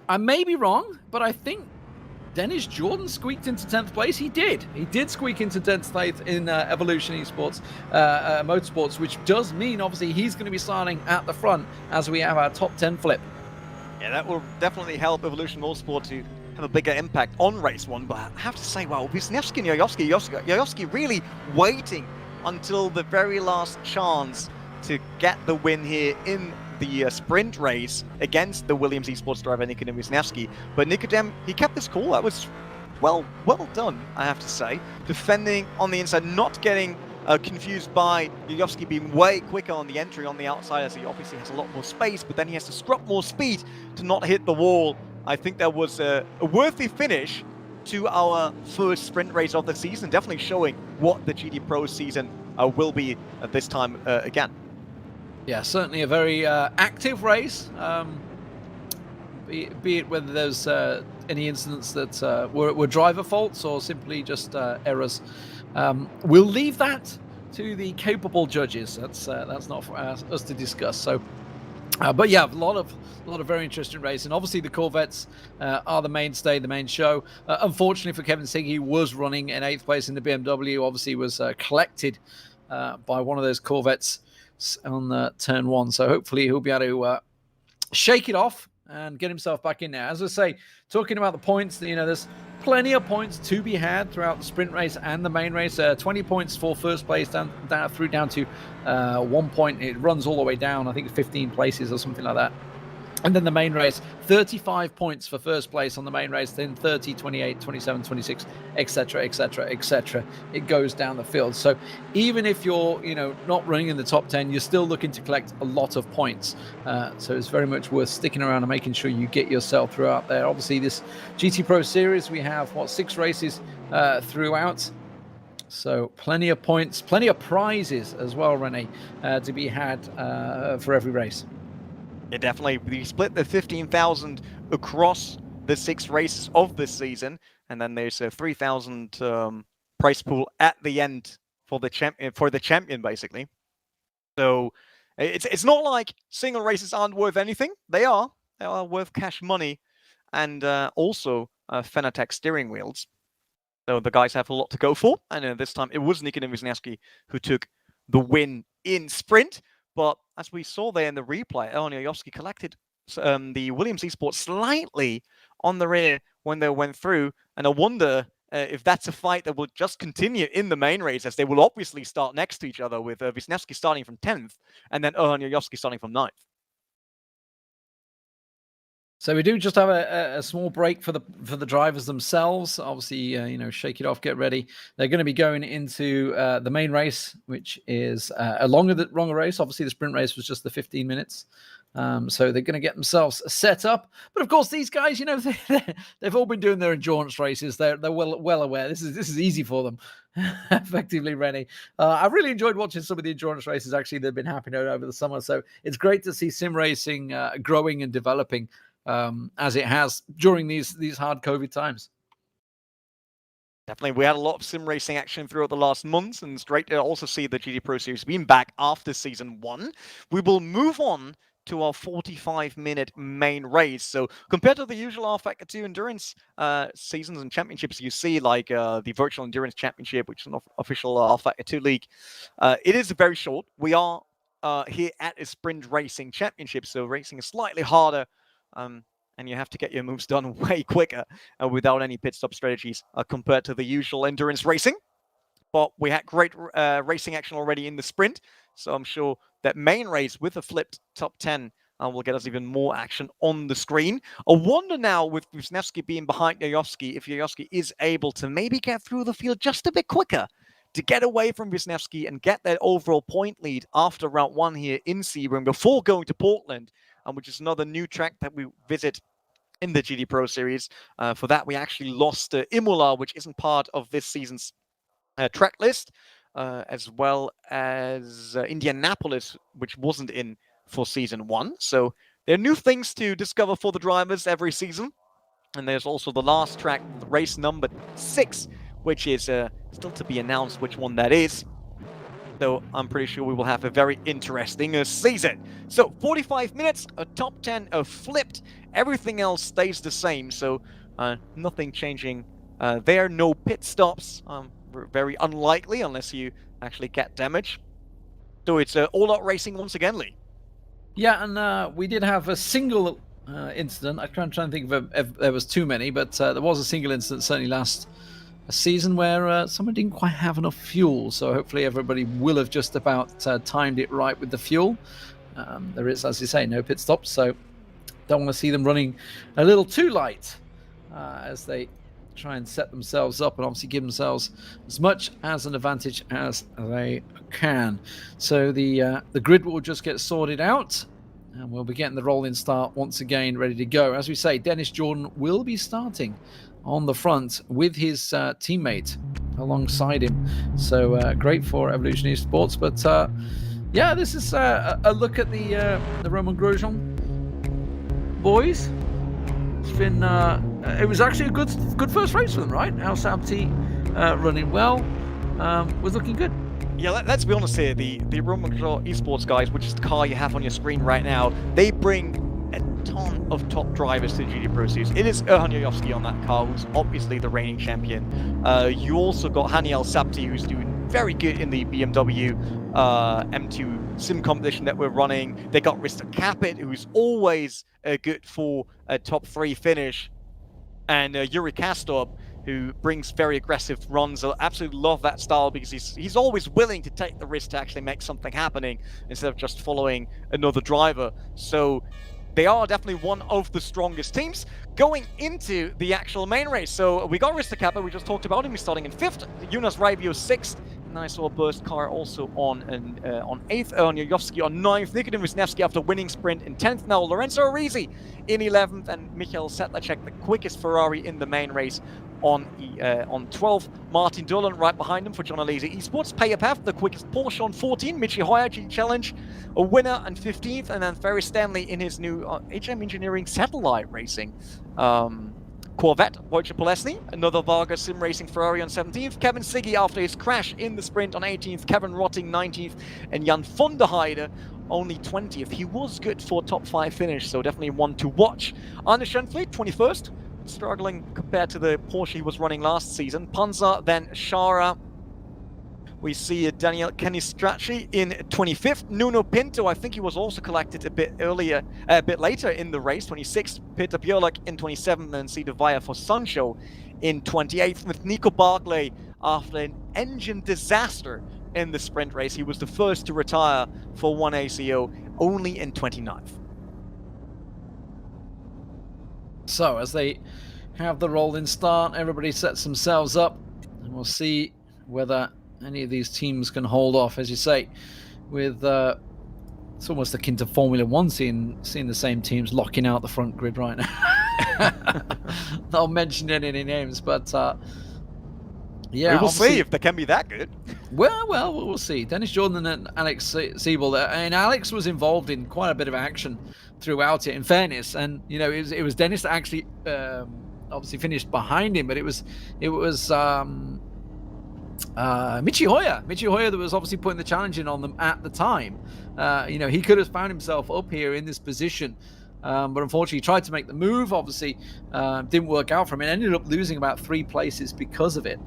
I may be wrong, but I think Dennis Jordan squeaked into 10th place. He did squeak into 10th place in Evolution Esports Motorsports, which does mean, obviously, he's going to be starting at the front as we have our top 10 flip. Yeah, that will definitely help Evolution Motorsport to have a bigger impact on race 1, but I have to say, wow, Wisniewski and Yayovski really waiting until the very last chance to get the win here in the sprint race against the Williams Esports driver Nikodem Wisniewski. But Nikodem, he kept his cool. That was well done, I have to say. Defending on the inside, not getting confused by Yayovski being way quicker on the entry on the outside, as he obviously has a lot more space, but then he has to scrub more speed to not hit the wall. I think that was a worthy finish to our first sprint race of the season, definitely showing what the GT Pro season will be at this time again. Yeah, certainly a very active race, be it whether there's any incidents that were driver faults or simply just errors. We'll leave that to the capable judges. That's not for us to discuss. So, but yeah, a lot of very interesting racing. Obviously, the Corvettes are the mainstay, the main show. Unfortunately for Kevin Siggy, he was running in 8th place in the BMW. Obviously, was collected by one of those Corvettes on turn 1. So hopefully he'll be able to shake it off and get himself back in there. As I say, talking about the points, there's plenty of points to be had throughout the sprint race and the main race. 20 points for first place down to 1 point. It runs all the way down, I think 15 places or something like that. And then the main race, 35 points for first place on the main race, then 30, 28, 27, 26, etc., etc., etc. It goes down the field. So even if you're, not running in the top 10, you're still looking to collect a lot of points. So it's very much worth sticking around and making sure you get yourself throughout there. Obviously, this GT Pro Series, we have, 6 races throughout. So plenty of points, plenty of prizes as well, Rene, to be had for every race. Yeah, definitely. We split the 15,000 across the 6 races of this season, and then there's a 3,000 prize pool at the end for the champion, basically. So it's not like single races aren't worth anything. They are worth cash money, and also Fanatec steering wheels. So the guys have a lot to go for, and this time it was Nikodem Wisniewski who took the win in sprint. But as we saw there in the replay, Erhan Yayovski collected the Williams Esports slightly on the rear when they went through. And I wonder if that's a fight that will just continue in the main race, as they will obviously start next to each other, with Wisniewski starting from 10th and then Erhan Yayovski starting from 9th. So we do just have a small break for the drivers themselves. Obviously, shake it off, get ready. They're going to be going into the main race, which is a longer race. Obviously, the sprint race was just the 15 minutes. So they're going to get themselves set up. But of course, these guys, they've all been doing their endurance races. They're well aware. This is easy for them, effectively, Rennie. I've really enjoyed watching some of the endurance races. Actually, they've been happening over the summer. So it's great to see sim racing growing and developing as it has during these hard COVID times. Definitely, we had a lot of sim racing action throughout the last months, and it's great to also see the GT Pro Series being back after Season 1. We will move on to our 45-minute main race. So compared to the usual rFactor 2 endurance seasons and championships you see, like the Virtual Endurance Championship, which is an official rFactor 2 league, it is very short. We are here at a sprint racing championship, so racing is slightly harder and you have to get your moves done way quicker without any pit stop strategies compared to the usual endurance racing. But we had great racing action already in the sprint, so I'm sure that main race with a flipped top 10 will get us even more action on the screen. I wonder now, with Wisniewski being behind Yayovsky, if Yayovsky is able to maybe get through the field just a bit quicker to get away from Wisniewski and get that overall point lead after round 1 here in Sebring before going to Portland, which is another new track that we visit in the GD Pro Series. For that, we actually lost Imola, which isn't part of this season's track list, as well as Indianapolis, which wasn't in for season 1. So there are new things to discover for the drivers every season. And there's also the last track, race number 6, which is still to be announced which one that is. So I'm pretty sure we will have a very interesting season. So 45 minutes, a top 10 flipped. Everything else stays the same. So nothing changing there. No pit stops. Very unlikely unless you actually get damage. So it's all-out racing once again, Lee. Yeah, and we did have a single incident. I can't try and think of if there was too many, but there was a single incident certainly last season where someone didn't quite have enough fuel. So hopefully everybody will have just about timed it right with the fuel. There is, as you say, no pit stops, so don't want to see them running a little too light as they try and set themselves up and obviously give themselves as much as an advantage as they can. So the grid will just get sorted out and we'll be getting the rolling start once again ready to go. As we say, Dennis Jordan will be starting on the front with his teammate alongside him. So great for Evolution Esports. But yeah, this is a look at the Roman Grosjean boys. It's been it was actually a good first race for them, right? Al Sabti running well, was looking good. Yeah, let's be honest here. The Roman Esports guys, which is the car you have on your screen right now, they bring a ton of top drivers to the GD Pro Series. It is Erhan Yayovsky on that car, who's obviously the reigning champion. You also got Hani Al Sabti, who's doing very good in the BMW M2 sim competition that we're running. They got Risto Capit, who's always good for a top 3 finish. And Yuri Kastorp, who brings very aggressive runs. I absolutely love that style because he's always willing to take the risk to actually make something happening instead of just following another driver. So they are definitely one of the strongest teams going into the actual main race. So we got Risto Kappa, we just talked about him. He's starting in 5th, Jonas Raivio 6th, and I saw a burst car also on 8th, Yayovsky on 9th, Nikodem Wisniewski after winning sprint in 10th. Now Lorenzo Arisi in 11th, and Michael Sedlacek, the quickest Ferrari in the main race, on 12th. Martin Dolan right behind him for John Alesi Esports. Payapath, the quickest Porsche on 14. Michi Hoyer, G Challenge, a winner, and 15th. And then Ferry Stanley in his new HM Engineering Satellite Racing Corvette. Wojciech Polesny, another Varga Sim Racing Ferrari on 17th. Kevin Siggy after his crash in the sprint on 18th. Kevin Rotting 19th. And Jan von der Heide only 20th. He was good for top 5 finish, so definitely one to watch. Arne Schoenfeld, 21st. Struggling compared to the Porsche he was running last season. Panzer, then Shara. We see Daniel Canistracci in 25th. Nuno Pinto, I think he was also collected a bit later in the race, 26th. Peter Björk in 27th, and Cedar Vaya for Sancho in 28th. With Nico Barclay after an engine disaster in the sprint race. He was the first to retire for one ACO, only in 29th. So as they have the rolling start, everybody sets themselves up, and we'll see whether any of these teams can hold off. As you say, with it's almost akin to Formula One, seeing the same teams locking out the front grid right now. Not mentioning any names, but yeah, we will see if they can be that good. Well, we'll see. Dennis Jordan and Alex Siebel, and Alex was involved in quite a bit of action throughout it, in fairness. And you know, it was Dennis that actually obviously finished behind him, but it was Michi Hoyer that was obviously putting the challenge in on them at the time. You know, he could have found himself up here in this position, but unfortunately he tried to make the move. Obviously didn't work out for him and ended up losing about 3 places because of it.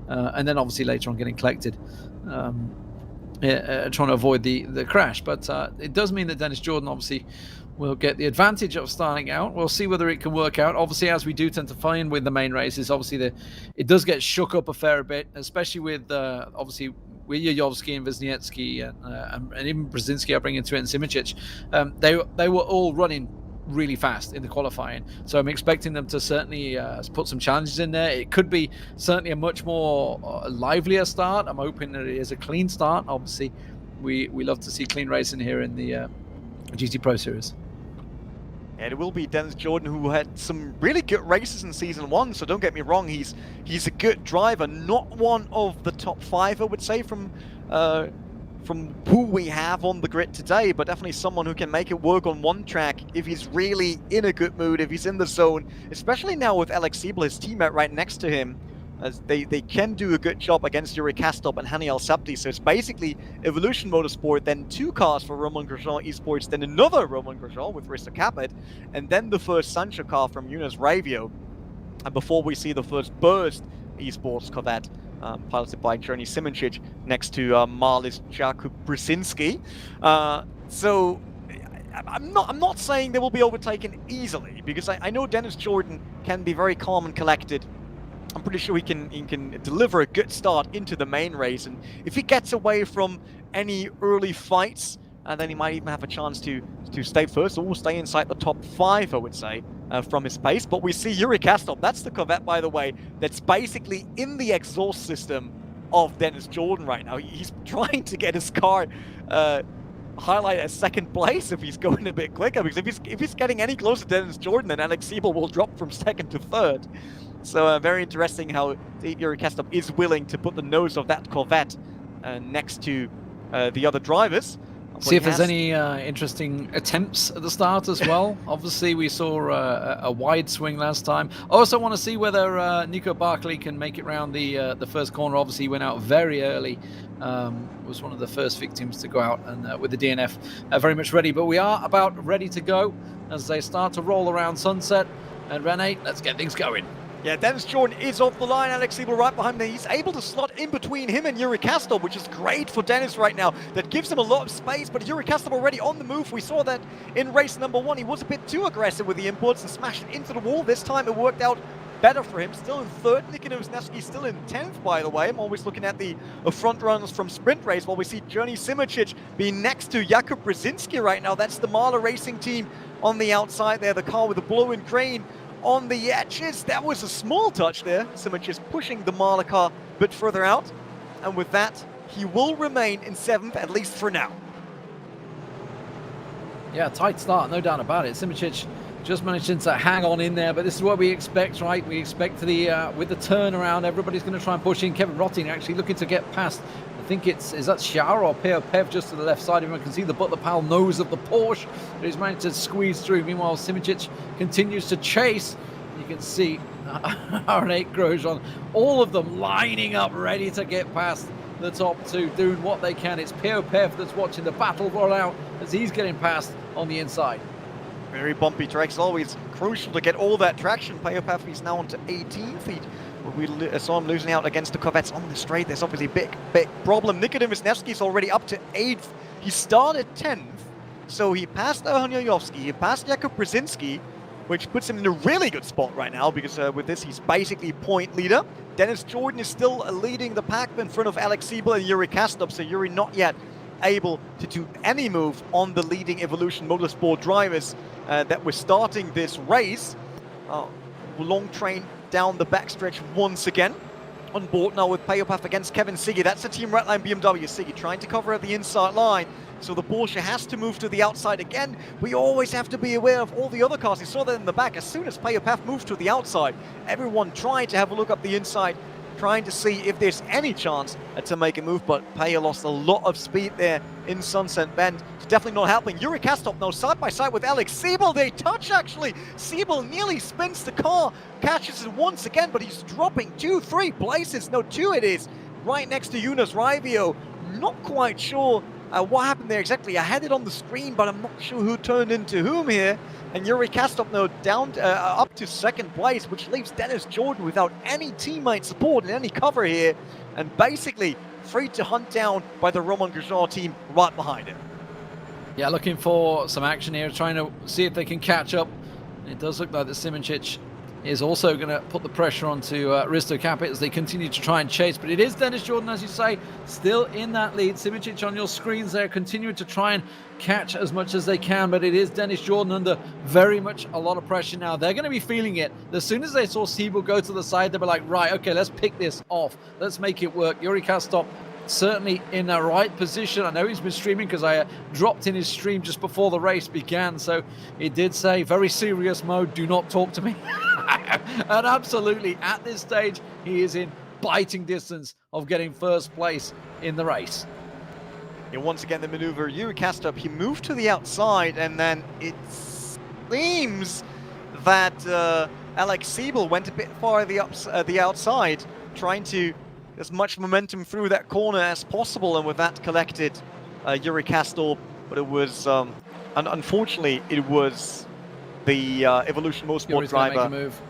And then obviously later on getting collected, trying to avoid the crash. But it does mean that Dennis Jordan obviously will get the advantage of starting out. We'll see whether it can work out. Obviously, as we do tend to find with the main races, obviously it does get shook up a fair bit, especially with obviously with Yojovski and Wisniewski and even Brzezinski I bring into it, and Simičić. They were all running really fast in the qualifying, so I'm expecting them to certainly put some challenges in there. It could be certainly a much more livelier start. I'm hoping that it is a clean start. Obviously, we love to see clean racing here in the GT Pro Series. And it will be Dennis Jordan, who had some really good races in Season 1, so don't get me wrong, he's a good driver, not one of the top 5, I would say, from who we have on the grid today, but definitely someone who can make it work on one track if he's really in a good mood, if he's in the zone, especially now with Alex Siebel, his teammate, right next to him, as they can do a good job against Yuri Kastop and Hani Al-Sabti. So it's basically Evolution Motorsport, then 2 cars for Romain Grosjean Esports, then another Romain Grosjean with Risto Capet, and then the first Sancho car from Yunus Ravio. And before we see the first Burst Esports Corvette, piloted by Journey Simičić next to Marlis Jakub Brzezinski. So I'm not saying they will be overtaken easily, because I know Dennis Jordan can be very calm and collected. I'm pretty sure he can deliver a good start into the main race, and if he gets away from any early fights, then he might even have a chance to stay first or stay inside the top 5, I would say, from his pace. But we see Yuri Kastop, that's the Corvette, by the way, that's basically in the exhaust system of Dennis Jordan right now. He's trying to get his car highlight as second place if he's going a bit quicker, because if he's getting any closer to Dennis Jordan, then Alex Siebel will drop from second to third. So very interesting how Yuri Kastop is willing to put the nose of that Corvette next to the other drivers. See if there's any interesting attempts at the start as well. Obviously, we saw a wide swing last time. I also want to see whether Nico Barkley can make it round the first corner. Obviously, he went out very early. Was one of the first victims to go out, and with the DNF very much ready. But we are about ready to go as they start to roll around Sunset. And Rene, let's get things going. Yeah, Dennis Jordan is off the line. Alex Siebel right behind him. He's able to slot in between him and Yuri Kastop, which is great for Dennis right now. That gives him a lot of space, but Yuri Kastop already on the move. We saw that in race number 1. He was a bit too aggressive with the imports and smashed it into the wall. This time it worked out better for him. Still in 3rd. Nikita Wisniewski still in 10th, by the way. I'm always looking at the front runners from sprint race, while we see Journey Simičić being next to Jakub Brzezinski right now. That's the Mahler Racing team on the outside there. The car with the blue-in crane on the edges. That was a small touch there. Simičić pushing the Mahler car a bit further out. And with that, he will remain in 7th, at least for now. Yeah, tight start, no doubt about it. Simičić just managing to hang on in there, but this is what we expect, right? We expect with the turnaround, everybody's going to try and push in. Kevin Rotting actually looking to get past. I think is that Xiao or Pev just to the left side. Everyone can see the Butler Powell nose of the Porsche, but he's managed to squeeze through. Meanwhile, Simičić continues to chase. You can see R8 Grosjean, all of them lining up ready to get past the top 2, doing what they can. It's Pev that's watching the battle roll out as he's getting past on the inside. Very bumpy tracks, always crucial to get all that traction. Pev is now on to 18th. We saw him losing out against the Corvettes on the straight. There's obviously a big problem. Nikita Wisniewski is already up to 8th. He started 10th, so he passed Erhan Yojovski, he passed Jakub Brzezinski, which puts him in a really good spot right now, because with this he's basically point leader. Dennis Jordan is still leading the pack in front of Alex Siebel and Yuri Kastop, so Yuri not yet able to do any move on the leading Evolution Motorsport drivers that were starting this race. Long train down the backstretch once again. On board now with Peopaf against Kevin Siggy. That's the Team Redline BMW. Siggy trying to cover at the inside line. So the Porsche has to move to the outside again. We always have to be aware of all the other cars. You saw that in the back. As soon as Peopaf moved to the outside, everyone trying to have a look up the inside, trying to see if there's any chance to make a move, but Peyo lost a lot of speed there in Sunset Bend. It's definitely not helping. Yuri Kastop now side by side with Alex Siebel. They touch, actually. Siebel nearly spins the car, catches it once again, but he's dropping 2-3 places. No, 2 it is, right next to Yunus Ravio. Not quite sure what happened there exactly. I had it on the screen, but I'm not sure who turned into whom here. And Yuri Kastop now down up to 2nd place, which leaves Dennis Jordan without any teammate support and any cover here, and basically free to hunt down by the Romain Grosjean team right behind him. Yeah, looking for some action here, trying to see if they can catch up. It does look like the Simoncic is also going to put the pressure onto Risto Capit as they continue to try and chase. But it is Dennis Jordan, as you say, still in that lead. Simoncic on your screens there, continuing to try and catch as much as they can. But it is Dennis Jordan under very much a lot of pressure now. They're going to be feeling it. As soon as they saw Siebel go to the side, they were like, right, okay, let's pick this off. Let's make it work. Yuri Kastop certainly in the right position. I know he's been streaming because I dropped in his stream just before the race began, so he did say very serious mode, do not talk to me. And absolutely at this stage he is in biting distance of getting first place in the race. And once again the maneuver, Yuri Kastop, he moved to the outside, and then it seems that Alex Siebel went a bit far the outside, trying to as much momentum through that corner as possible, and with that collected Yuri Kastop. But it was, unfortunately, it was the Evolution Motorsport Yuri's driver. make a move.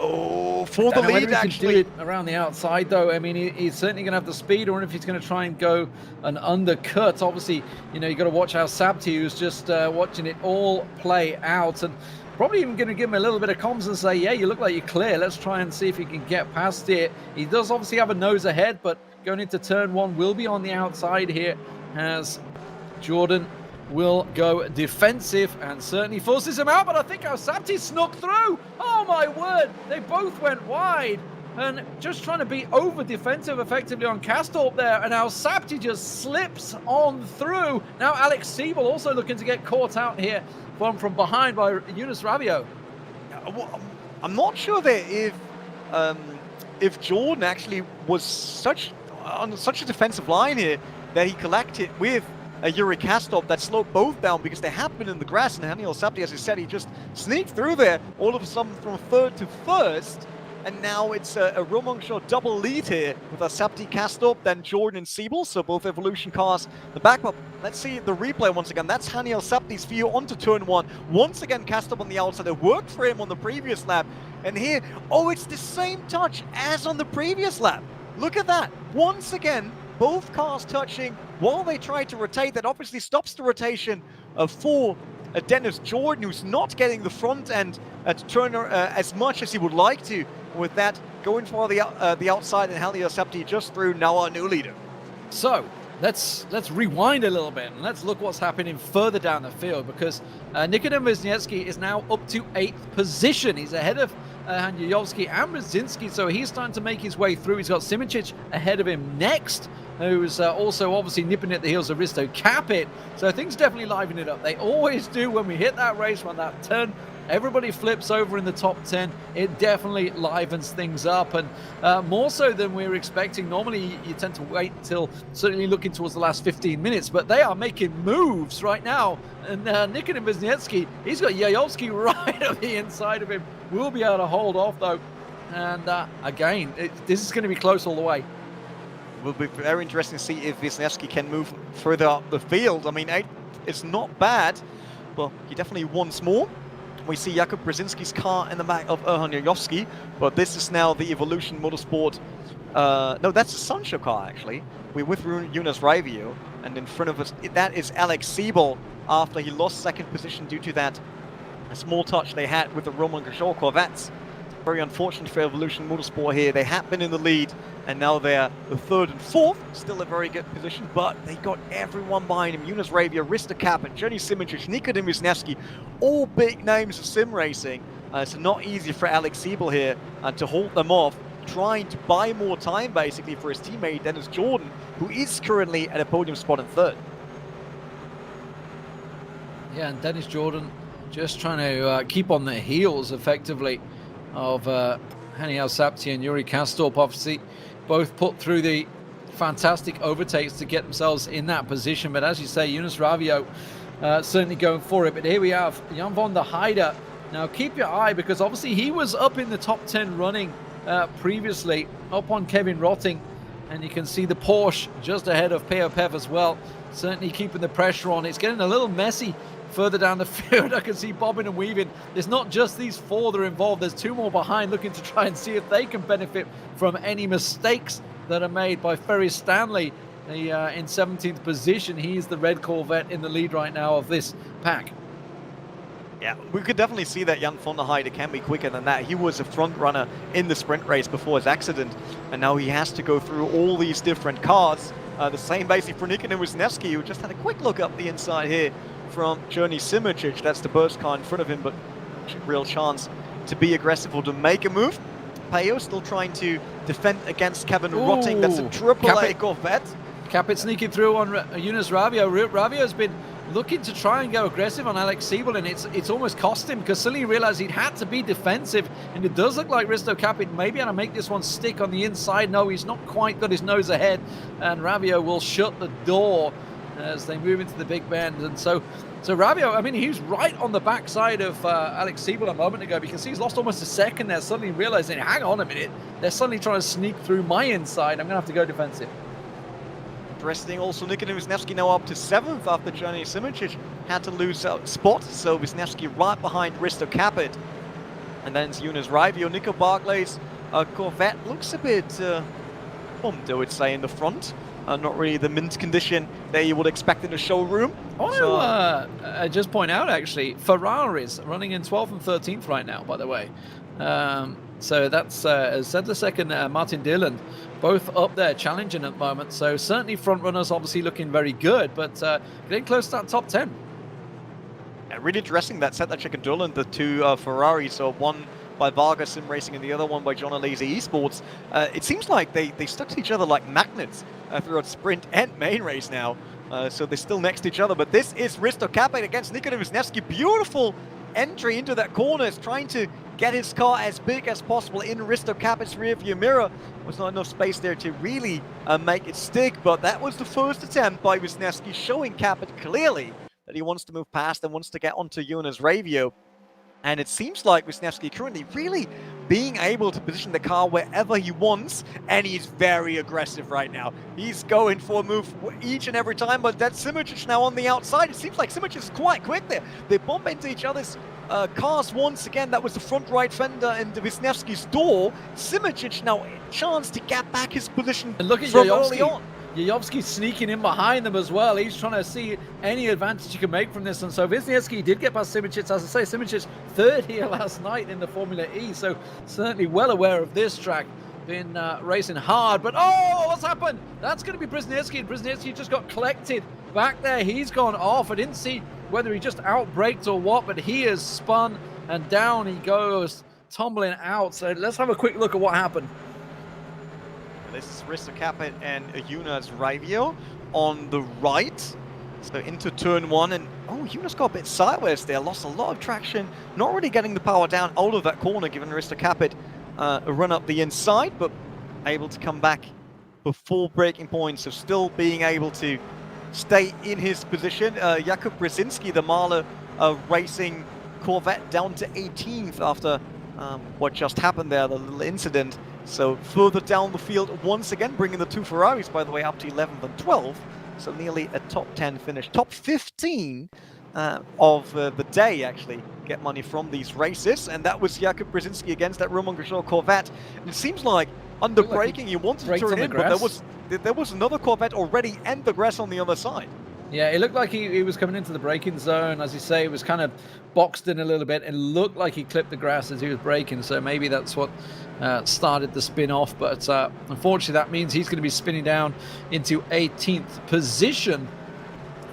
Oh, for the lead, actually. He can do it around the outside, though. I mean, he's certainly going to have the speed, or if he's going to try and go an undercut. Obviously, you know, you got to watch how Sabti, who's just watching it all play out, and probably even going to give him a little bit of comms and say, yeah, you look like you're clear. Let's try and see if he can get past it. He does obviously have a nose ahead, but going into turn one will be on the outside here, as Jordan will go defensive and certainly forces him out. But I think how Sabti snuck through. Oh my word, they both went wide and just trying to be over defensive effectively on Kastorp there, and now Sabti just slips on through. Now Alex Siebel also looking to get caught out here from behind by Yunus Rabio. I'm not sure that if Jordan actually was on such a defensive line here that he collected with Yuri Kastop that slowed both down, because they have been in the grass, and Daniel Sabti, as you said, he just sneaked through there all of a sudden from third to first. And now it's a Romain Grosjean double lead here with Sabti, Kastop, then Jordan and Siebel, so both Evolution cars the back up. Let's see the replay once again. That's Daniel Sabti's view onto turn one. Once again, Kastop on the outside. It worked for him on the previous lap. And here, oh, it's the same touch as on the previous lap. Look at that. Once again, both cars touching while they try to rotate. That obviously stops the rotation for Dennis Jordan, who's not getting the front end to turn as much as he would like to. With that, going for the outside, and Daniel Sabti just through, now our new leader. So let's rewind a little bit and let's look what's happening further down the field, because Nikodem Wisniewski is now up to 8th position. He's ahead of Hanjayovski and Brzezinski, so he's starting to make his way through. He's got Simoncic ahead of him next, who's also obviously nipping at the heels of Risto Capit. So things definitely liven it up. They always do when we hit that race, when that turn, everybody flips over in the top 10. It definitely livens things up, and more so than we were expecting. Normally, you tend to wait until certainly looking towards the last 15 minutes, but they are making moves right now. And Nikodem Wisniewski, he's got Yayovski right on the inside of him. Will be able to hold off, though. And again, this is going to be close all the way. It will be very interesting to see if Wisniewski can move further up the field. I mean, it's not bad. Well, he definitely wants more. We see Jakub Brzezinski's car in the back of Erhan Yayovski, but this is now the Evolution Motorsport. No, that's the Sancho car, actually. We're with Yunus Raivio, and in front of us, that is Alex Siebel, after he lost second position due to that small touch they had with the Romain Grosjean Corvettes. Very unfortunate for Evolution Motorsport here. They have been in the lead, and now they're the third and fourth. Still a very good position, but they got everyone behind him. Yunus Raivio, Risto Capit, Jenny Simoncic, Nikodem Wisniewski, all big names of sim racing. So not easy for Alex Siebel here to hold them off, trying to buy more time basically for his teammate Dennis Jordan, who is currently at a podium spot in third. Yeah, and Dennis Jordan just trying to keep on the heels effectively of Daniel Sabti and Yuri Kastop. Obviously both put through the fantastic overtakes to get themselves in that position, but as you say, Yunus Raivio certainly going for it. But here we have Jan van der Heide. Now keep your eye, because obviously he was up in the top 10 running previously, up on Kevin Rotting, and you can see the Porsche just ahead of Pev as well, certainly keeping the pressure on. It's getting a little messy further down the field. I can see bobbing and weaving. There's not just these four that are involved. There's two more behind looking to try and see if they can benefit from any mistakes that are made by Ferry Stanley. in 17th position. He's the red Corvette in the lead right now of this pack. Yeah, we could definitely see that Jan von der Heide can be quicker than that. He was a front runner in the sprint race before his accident, and now he has to go through all these different cars. The same basically for Nikitin Wisniewski, who just had a quick look up the inside here from Journey Simičić. That's the burst car in front of him, but real chance to be aggressive or to make a move. Payo still trying to defend against Kevin Rotting. That's a triple A Corvette. Capit sneaking through on Yunus Ravio. Ravio's been looking to try and go aggressive on Alex Siebel, and it's almost cost him because suddenly he realized he'd had to be defensive, and it does look like Risto Capit maybe to make this one stick on the inside. No, he's not quite got his nose ahead, and Ravio will shut the door as they move into the big bend. And so Ravio, I mean, he was right on the backside of Alex Siebel a moment ago, because he's lost almost a second there, suddenly realizing, hang on a minute, they're suddenly trying to sneak through my inside. I'm going to have to go defensive. Interesting. Also, Nikitin Wisniewski now up to 7th after Journey Simičić had to lose a spot. So Wisniewski right behind Risto Capit. And then it's Yunus Ravio. Nico Barclay's Corvette looks a bit bumped, I would say, in the front. Not really the mint condition that you would expect in a showroom. I want to just point out, actually, Ferraris running in 12th and 13th right now, by the way. So that's Sedlacek and Martin Dillon, both up there challenging at the moment. So certainly front runners obviously looking very good, but getting close to that top 10. Yeah, really interesting that Sedlacek and Dillon, the two Ferraris, so one by Vargas Sim Racing and the other one by John Alesi Esports. It seems like they stuck to each other like magnets throughout sprint and main race now. So they're still next to each other, but this is Risto Capit against Nikitin Wisniewski. Beautiful entry into that corner. Is trying to get his car as big as possible in Risto Capit's rearview mirror. Was not enough space there to really make it stick, but that was the first attempt by Wisniewski, showing Capit clearly that he wants to move past and wants to get onto Yunus Ravio. And it seems like Wisniewski currently really being able to position the car wherever he wants, and he's very aggressive right now. He's going for a move each and every time, but that's Simičić now on the outside. It seems like Simičić is quite quick there. They bump into each other's cars once again. That was the front right fender into Wisniewski's door. Simičić now a chance to get back his position and look at from early on. Yayovsky sneaking in behind them as well. He's trying to see any advantage he can make from this. And so Wisniewski did get past Simičić. As I say, Simičić third here last night in the Formula E. So certainly well aware of this track. Been racing hard. But oh, what's happened? That's going to be Brzezinski. Brzezinski just got collected back there. He's gone off. I didn't see whether he just outbraked or what, but he has spun and down he goes, tumbling out. So let's have a quick look at what happened. This is Risto Capit and Yunus Ravio on the right. So into turn one, and Yunus got a bit sideways there, lost a lot of traction, not really getting the power down out of that corner, giving Risto Capit a run up the inside, but able to come back before breaking points, so still being able to stay in his position. Jakub Brzezinski, the Mahler Racing Corvette, down to 18th after what just happened there, the little incident. So further down the field, once again, bringing the two Ferraris, by the way, up to 11th and 12th. So nearly a top 10 finish. Top 15 of the day, actually, get money from these races. And that was Jakub Brzezinski against that Romain Grosjean Corvette. And it seems like under braking, he wanted to turn in, but there was another Corvette already and the grass on the other side. Yeah, it looked like he was coming into the braking zone. As you say, it was kind of boxed in a little bit and looked like he clipped the grass as he was braking. So maybe that's what started the spin off. But unfortunately, that means he's going to be spinning down into 18th position.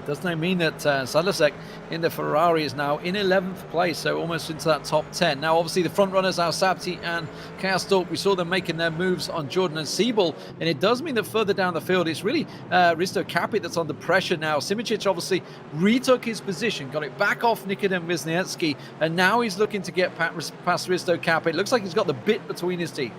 Does not mean that Sedlacek in the Ferrari is now in 11th place, so almost into that top 10. Now, obviously, the front runners, Al Sabti and Kastorp, we saw them making their moves on Jordan and Siebel, and it does mean that further down the field, it's really Risto Capit that's under pressure now. Simičić obviously retook his position, got it back off Nikitin Wisniewski, and now he's looking to get past Risto Capit. Looks like he's got the bit between his teeth.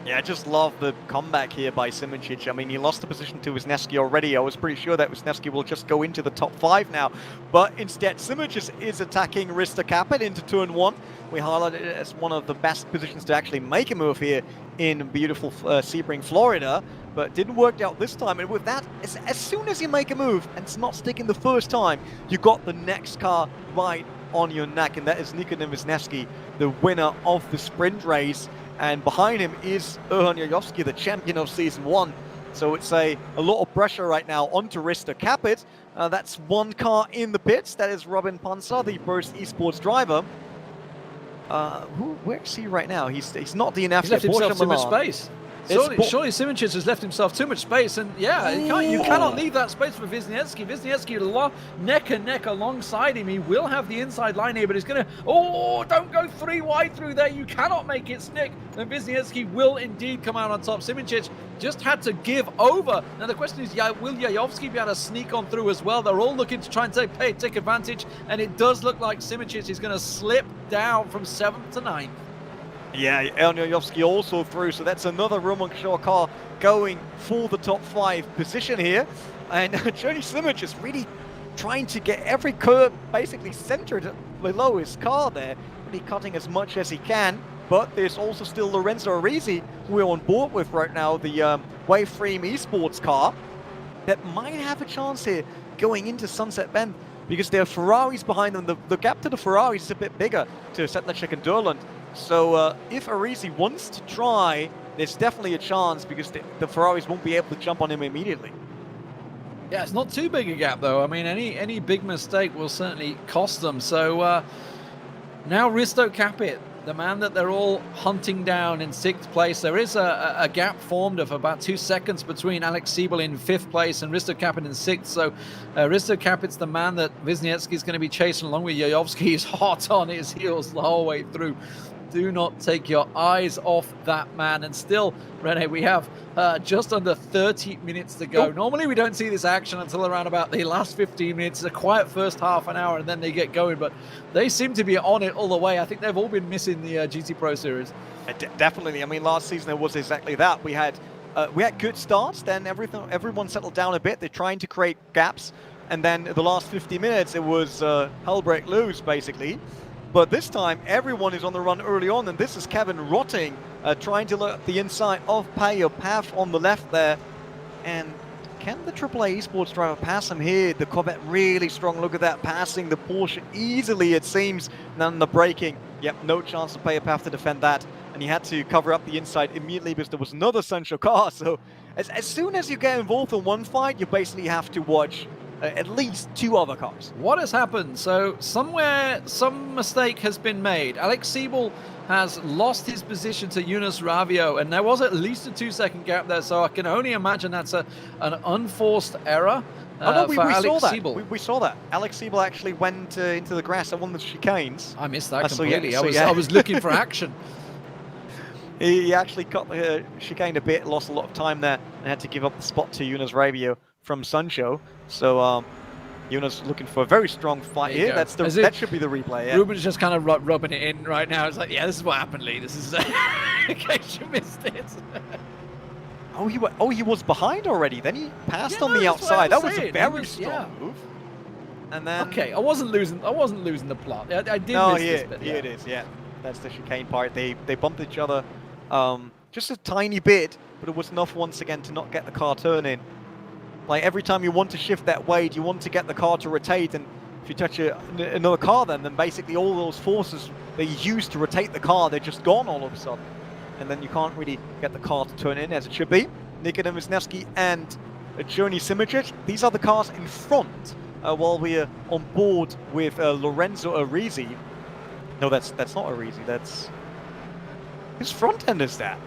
Yeah, I just love the comeback here by Simičić. I mean, he lost the position to Wisniewski already. I was pretty sure that Wisniewski will just go into the top 5 now. But instead, Simičić is attacking Risto Capit into turn 1. We highlighted it as one of the best positions to actually make a move here in beautiful Sebring, Florida. But didn't work out this time. And with that, as soon as you make a move and it's not sticking the first time, you got the next car right on your neck. And that is Nikitin Wisniewski, the winner of the sprint race. And behind him is Erhan Yayovsky, the champion of Season 1. So it's a lot of pressure right now onto Risto Capit. That's one car in the pits. That is Robin Panzer, the Burst Esports driver. Where is he right now? He's not DNF. He's left himself too much space. Surely Simoncic has left himself too much space, and yeah, you cannot leave that space for Wisniewski. Wisniewski neck and neck alongside him. He will have the inside line here, but he's going to... Oh, don't go 3 wide through there. You cannot make it stick. And Wisniewski will indeed come out on top. Simoncic just had to give over. Now the question is, will Yayovski be able to sneak on through as well? They're all looking to try and take advantage, and it does look like Simoncic is going to slip down from 7th to 9th. Yeah, Yayovski also through, so that's another Roman Shaw car going for the top 5 position here. And Johnny Simic is really trying to get every curve basically centered below his car there, really cutting as much as he can. But there's also still Lorenzo Arisi, who we're on board with right now, the Waveframe Esports car, that might have a chance here going into Sunset Bend, because there are Ferraris behind them. The gap to the Ferraris is a bit bigger to Sedlacek and Durland. So if Arisi wants to try, there's definitely a chance, because the Ferraris won't be able to jump on him immediately. Yeah, it's not too big a gap though. I mean, any big mistake will certainly cost them. So now Risto Capit, the man that they're all hunting down in 6th place. There is a gap formed of about 2 seconds between Alex Siebel in 5th place and Risto Capit in 6th. So Risto Capit's the man that Wisniewski is going to be chasing, along with Yayovski. He's hot on his heels the whole way through. Do not take your eyes off that man. And still, Rene, we have just under 30 minutes to go. Normally, we don't see this action until around about the last 15 minutes. It's a quiet first half an hour, and then they get going. But they seem to be on it all the way. I think they've all been missing the GT Pro Series. Definitely. I mean, last season it was exactly that. We had good starts, then everyone settled down a bit. They're trying to create gaps. And then the last 50 minutes, it was hell break loose, basically. But this time, everyone is on the run early on, and this is Kevin Rotting trying to look at the inside of Payo Path on the left there. And can the AAA Esports driver pass him here? The Corvette really strong. Look at that, passing the Porsche easily, it seems. And then the braking. Yep, no chance for Payo Path to defend that. And he had to cover up the inside immediately because there was another Sancho car. So as soon as you get involved in one fight, you basically have to watch at least 2 other cars. What has happened? So somewhere, some mistake has been made. Alex Siebel has lost his position to Yunus Ravio, and there was at least a 2-second gap there, so I can only imagine that's an unforced error we saw that. We saw that. Alex Siebel actually went into the grass at one of the chicanes. I missed that completely. I was looking for action. He actually cut the chicane a bit, lost a lot of time there, and had to give up the spot to Yunus Ravio from Sancho. So Yunus looking for a very strong fight here. That should be the replay. Yeah. Ruben's just kind of rubbing it in right now. It's like, yeah, this is what happened, Lee. This is in case you missed it. he was behind already. Then he passed on the outside. That was a very strong move. And then I wasn't losing the plot. I did miss this bit. Here it is. Yeah, that's the chicane part. They bumped each other just a tiny bit, but it was enough once again to not get the car turning. Like every time you want to shift that weight, you want to get the car to rotate, and if you touch another car, then basically all those forces they used to rotate the car, they're just gone all of a sudden, and then you can't really get the car to turn in as it should be. Nikita Wisniewski and Johnny Simic, these are the cars in front, while we're on board with Lorenzo Arisi. No, that's not Arisi. That's whose front end is that?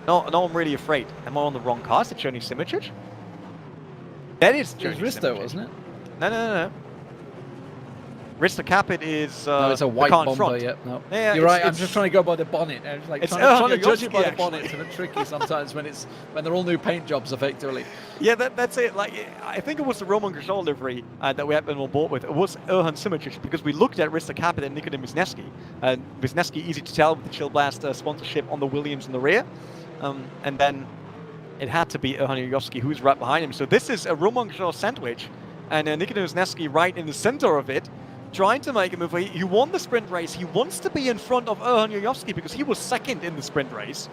No, I'm really afraid. Am I on the wrong car? Is it Johnny Simic? That is Johnny Risto, wasn't it? No. Risto Capit is no, it's a white bomber. Front. Yep, no. Yeah, you're right. I'm just trying to go by the bonnet. I'm just like trying to judge it by the bonnet. It's a bit tricky sometimes when they're all new paint jobs, effectively. Yeah, that's it. Like I think it was the Roman Grosjean livery that we had been on board with. It was Erhan Simic, because we looked at Risto Capit and Nikita Wisniewski. And Wisniewski, easy to tell with the Chill Blast sponsorship on the Williams in the rear. And then it had to be Erhan Yayovski, who's right behind him. So this is a Roman Grosjean sandwich, and Nikita Wisniewski right in the center of it, trying to make a move. He won the sprint race. He wants to be in front of Erhan Yayovski because he was second in the sprint race.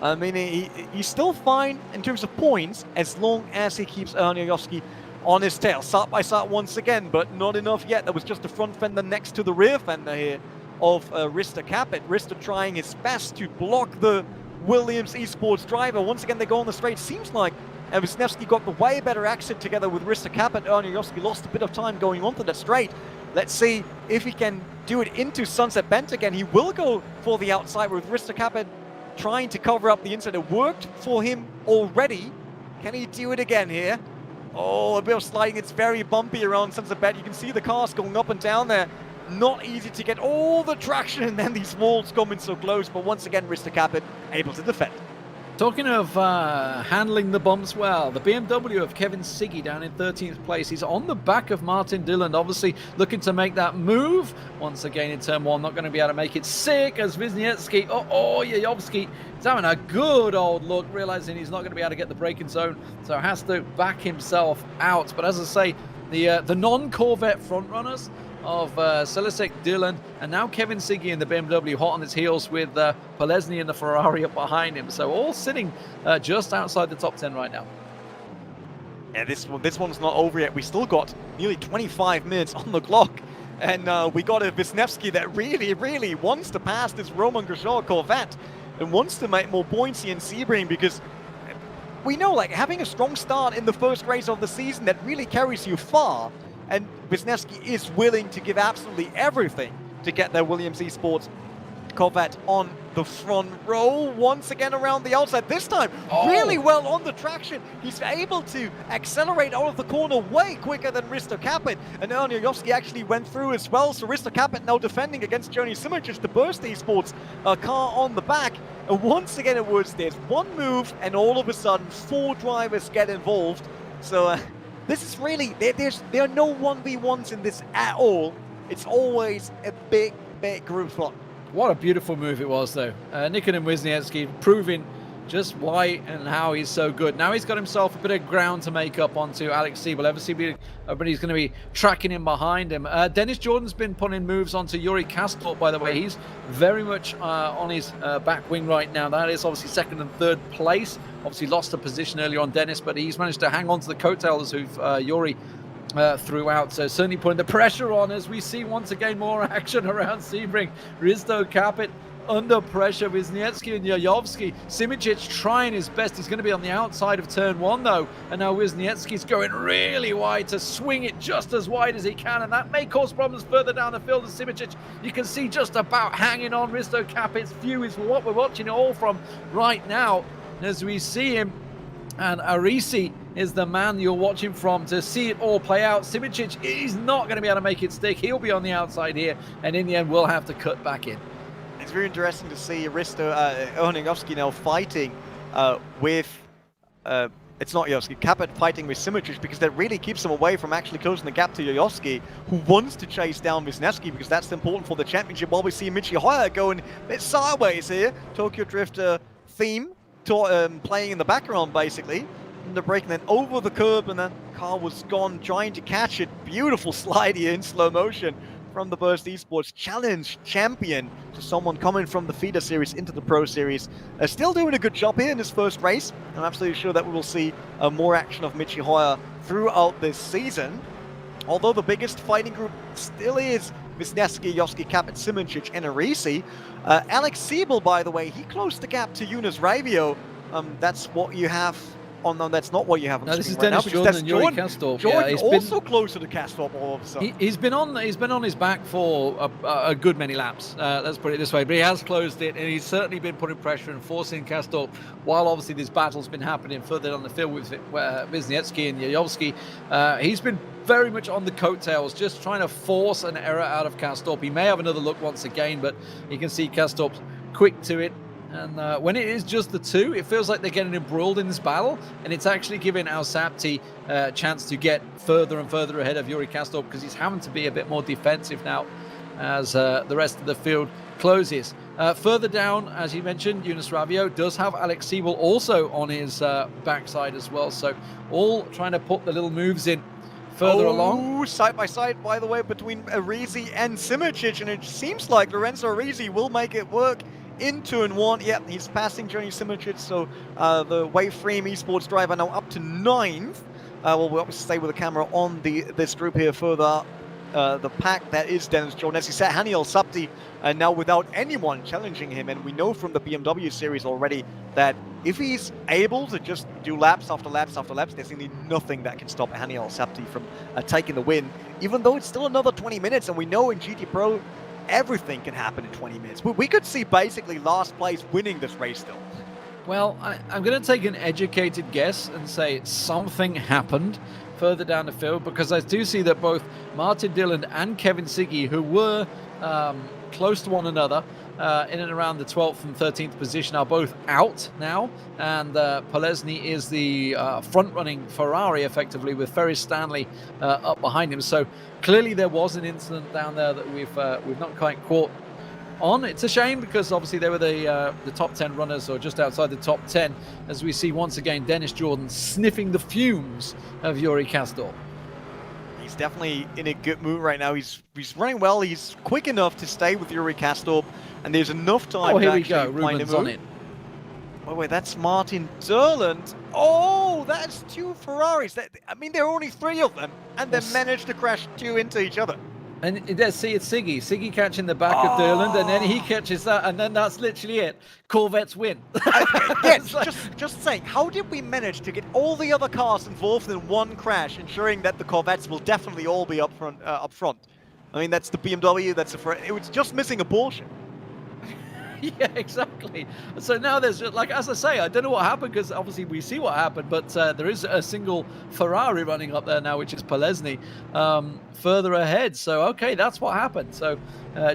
I mean, he's still fine in terms of points as long as he keeps Erhan Yayovski on his tail. Side by side once again, but not enough yet. There was just the front fender next to the rear fender here of Risto Capit. Risto trying his best to block the Williams Esports driver. Once again, they go on the straight. Seems like Wisniewski got the way better exit together with Risto Kappet. Erniowski lost a bit of time going onto that straight. Let's see if he can do it into Sunset Bent again. He will go for the outside with Risto Kappet trying to cover up the inside. It worked for him already. Can he do it again here? Oh, a bit of sliding. It's very bumpy around Sunset Bent. You can see the cars going up and down there. Not easy to get all the traction, and then these walls coming so close. But once again, Risto Kappet able to defend. Talking of handling the bumps well, the BMW of Kevin Siggy down in 13th place. He's on the back of Martin Dillon, obviously looking to make that move. Once again in turn one, not going to be able to make it sick as Wisniewski. Yayovski is having a good old look, realizing he's not going to be able to get the braking zone, so has to back himself out. But as I say, the non-Corvette frontrunners of Selisek, Dillon, and now Kevin Siggy in the BMW hot on his heels with Polesny in the Ferrari up behind him. So all sitting just outside the top 10 right now. Yeah, this one's not over yet. We still got nearly 25 minutes on the clock. And we got a Wisniewski that really wants to pass this Roman Grosjean Corvette and wants to make more buoyancy in Sebring, because we know, like, having a strong start in the first race of the season, that really carries you far. And Wisniewski is willing to give absolutely everything to get their Williams Esports Corvette on the front row. Once again around the outside, this time really well on the traction. He's able to accelerate out of the corner way quicker than Risto Kappet, and Erniowski actually went through as well. So Risto Kappet now defending against Johnny Simic, the Burst Esports car on the back. And once again there's one move and all of a sudden 4 drivers get involved. So this is really, there are no 1v1s in this at all. It's always a big group fight. What a beautiful move it was, though. Nikitin Wisniewski proving just why and how he's so good. Now he's got himself a bit of ground to make up onto Alex Siebel. Everybody's going to be tracking him behind him. Dennis Jordan's been putting moves onto Yuri Kastorp, by the way. He's very much on his back wing right now. That is obviously second and third place. Obviously lost a position earlier on Dennis, but he's managed to hang on to the coattails of Yuri throughout. So certainly putting the pressure on as we see once again more action around Sebring. Risto Kappet under pressure, Wisniewski and Yayovski. Simic trying his best. He's going to be on the outside of turn one, though. And now Wisniewski's going really wide to swing it just as wide as he can. And that may cause problems further down the field. And Simic, you can see just about hanging on. Risto Kappet's view is what we're watching it all from right now as we see him. And Arisi is the man you're watching from to see it all play out. Simic, he's not going to be able to make it stick. He'll be on the outside here. And in the end, we'll have to cut back in. It's very interesting to see Erniowski now fighting with, it's not Yayovski, Kappet fighting with Simic, because that really keeps him away from actually closing the gap to Yayovski, who wants to chase down Wisniewski, because that's important for the championship. While we see Michi Hoyer going a bit sideways here, Tokyo Drifter theme playing in the background basically. And the break, and then over the curb, and the car was gone, trying to catch it. Beautiful slide here in slow motion from the Burst Esports Challenge champion to someone coming from the feeder series into the Pro Series. Still doing a good job here in his first race. I'm absolutely sure that we will see more action of Michi Hoyer throughout this season. Although the biggest fighting group still is Wisniewski, Yayovski, Kappet, Simic, and Arisi. Alex Siebel, by the way, he closed the gap to Yunus Ravio. That's what you have. Oh no, that's not what you have on no, the this is screen Dennis right now, Jordan and Yuri Kastorp. Jordan also closer to Kastorp all of a sudden. He's been on his back for a good many laps. Let's put it this way. But he has closed it, and he's certainly been putting pressure and forcing Kastorp. While obviously this battle's been happening further down the field with Wisniewski and Yayovski, he's been very much on the coattails, just trying to force an error out of Kastorp. He may have another look once again, but you can see Kastorp's quick to it. And when it is just the two, it feels like they're getting embroiled in this battle, and it's actually giving Al Sapti a chance to get further and further ahead of Yuri Kastorp, because he's having to be a bit more defensive now as the rest of the field closes. Further down, as you mentioned, Yunus Ravio does have Alex Siebel also on his backside as well, so all trying to put the little moves in further along. Side by side, by the way, between Arisi and Simic, and it seems like Lorenzo Arisi will make it work in turn one. Yep, he's passing Johnny Simic, so the Waveframe Esports driver now up to 9th. We'll obviously stay with the camera on this group here further the pack that is Dennis Jordan. As he said, Haniel Sapti now without anyone challenging him, and we know from the BMW series already that if he's able to just do laps after laps after laps, there's really nothing that can stop Haniel Sapti from taking the win, even though it's still another 20 minutes, and we know in GT Pro, everything can happen in 20 minutes. We could see basically last place winning this race still. Well, I'm going to take an educated guess and say something happened further down the field, because I do see that both Martin Dillon and Kevin Siggy, who were close to one another in and around the 12th and 13th position, are both out now, and Polesny is the front-running Ferrari effectively, with Ferry Stanley up behind him. So clearly there was an incident down there that we've not quite caught on. It's a shame, because obviously they were the top 10 runners, or just outside the top 10, as we see once again Dennis Jordan sniffing the fumes of Yuri Kasdorp. He's definitely in a good mood right now. He's running well. He's quick enough to stay with Yuri Kasdorp, and there's enough time to actually find him. Ruben's on it. Oh wait, that's Martin Durland. Oh, that's two Ferraris. I mean, there are only three of them, and they managed to crash two into each other. And see, it's Siggy. Siggy catching the back of Durland, and then he catches that, and then that's literally it. Corvettes win. Yes, just saying, how did we manage to get all the other cars involved in one crash, ensuring that the Corvettes will definitely all be up front? I mean, that's the BMW, that's it was just missing a Porsche. Yeah, exactly. So now there's, like, as I say, I don't know what happened, because obviously we see what happened, but there is a single Ferrari running up there now, which is Polesny, further ahead. So, okay, that's what happened. So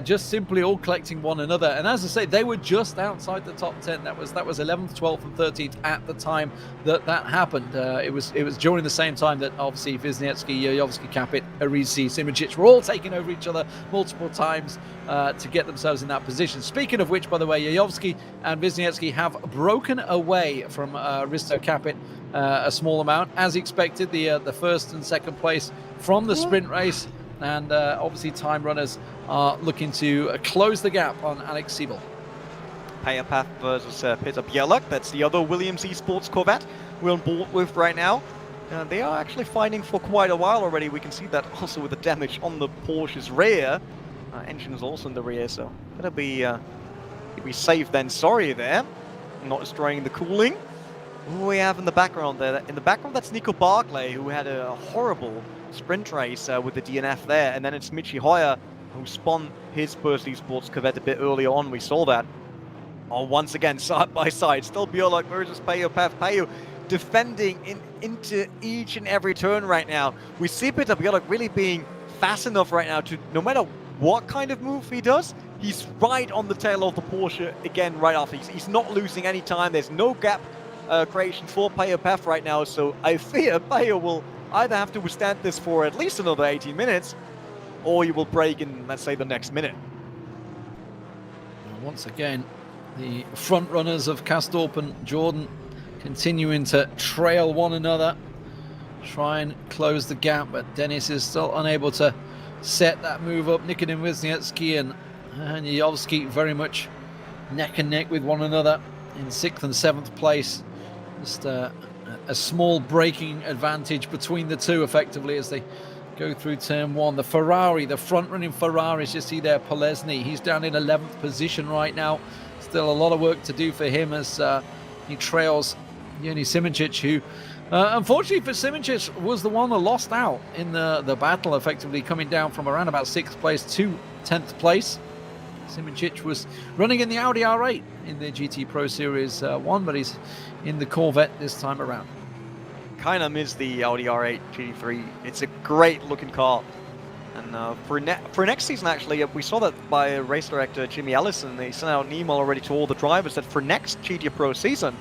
just simply all collecting one another. And as I say, they were just outside the top 10. That was 11th, 12th, and 13th at the time that happened. It was during the same time that obviously Wisniewski, Yojowski, Capit, Arisi, Simoncic were all taking over each other multiple times to get themselves in that position. Speaking of which, by the way, Yojowski and Wisniewski have broken away from Risto Capit a small amount, as expected. The first and second place from the sprint race, and obviously time runners are looking to close the gap on Alex Siebel. Payapath versus Peter Bielak. That's the other Williams Esports Corvette we're on board with right now. They are actually fighting for quite a while already. We can see that also with the damage on the Porsche's rear. Engine is also in the rear, so better be safe than sorry there. Not destroying the cooling. Who we have in the background there? In the background, that's Nico Barclay, who had a horrible sprint race with the DNF there. And then it's Michi Hoyer, who spun his Burst Esports Corvette a bit earlier on. We saw that. Oh, once again, side by side. Still Bielak versus Payapath. Payo defending into each and every turn right now. We see Peter Bielak really being fast enough right now to, no matter what kind of move he does, he's right on the tail of the Porsche again right after. He's not losing any time. There's no gap creation for Payapath right now, so I fear Payo will either have to withstand this for at least another 18 minutes, or he will break in, let's say, the next minute. Once again, the front runners of Kasdorp and Jordan continuing to trail one another, try and close the gap, but Dennis is still unable to set that move up. Nikodem Wisniewski and Yojowski very much neck and neck with one another in 6th and 7th place. Just a small braking advantage between the two, effectively, as they go through turn one. The Ferrari, the front-running Ferraris, you see there, Polesny, he's down in 11th position right now. Still a lot of work to do for him as he trails Yoni Simoncic, who unfortunately for Simoncic was the one that lost out in the battle, effectively coming down from around about 6th place to 10th place. Simoncic was running in the Audi R8 in the GT Pro Series 1, but he's in the Corvette this time around. Kind of miss the Audi R8 GT3. It's a great looking car. And for next season, actually, we saw that by race director Jimmy Ellison. They sent out an email already to all the drivers that for next GT Pro season,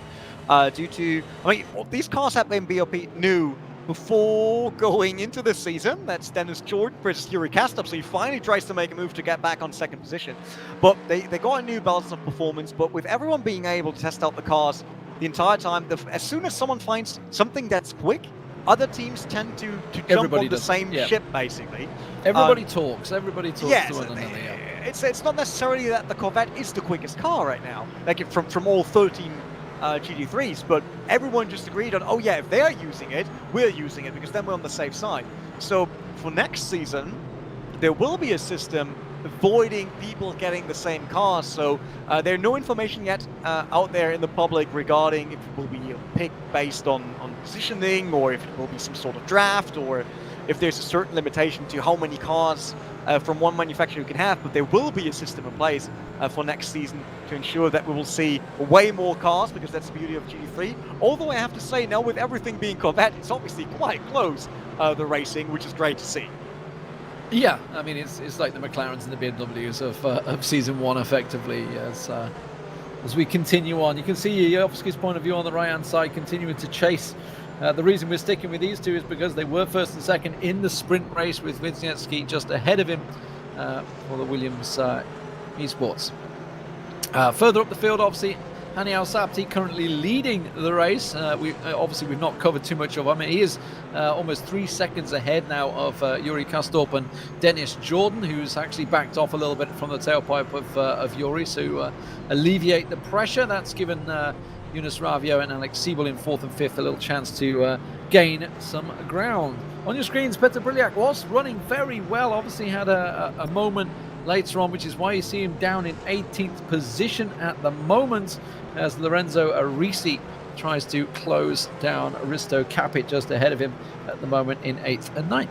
due to, I mean, these cars have been BOP new before going into the season. That's Dennis Jordan versus Yuri Kasdorp, so he finally tries to make a move to get back on 2nd position. But they got a new balance of performance, but with everyone being able to test out the cars the entire time, as soon as someone finds something that's quick, other teams tend to jump on the same ship, basically. Everybody talks to one another. Yeah. It's not necessarily that the Corvette is the quickest car right now, like from all 13 GT3s, but everyone just agreed on, oh yeah, if they're using it, we're using it, because then we're on the safe side. So for next season, there will be a system avoiding people getting the same cars. So there's no information yet out there in the public regarding if it will be picked based on positioning, or if it will be some sort of draft, or if there's a certain limitation to how many cars from one manufacturer you can have. But there will be a system in place for next season to ensure that we will see way more cars, because that's the beauty of GT3. Although I have to say, now with everything being Corvette, it's obviously quite close, the racing, which is great to see. Yeah, I mean, it's like the McLarens and the BMWs of season 1, effectively. As we continue on, you can see Yovski's point of view on the right-hand side, continuing to chase. The reason we're sticking with these two is because they were first and second in the sprint race, with Wisniewski just ahead of him for the Williams Esports. Further up the field, obviously, Hani Al-Sabti currently leading the race. We've not covered too much of him. He is almost 3 seconds ahead now of Yuri Kastorp and Dennis Jordan, who's actually backed off a little bit from the tailpipe of Yuri to alleviate the pressure. That's given Yunus Ravio and Alex Siebel in 4th and 5th a little chance to gain some ground. On your screens, Petr Briliak was running very well. Obviously had a moment later on, which is why you see him down in 18th position at the moment, as Lorenzo Arisi tries to close down Risto Capit just ahead of him at the moment in 8th and 9th.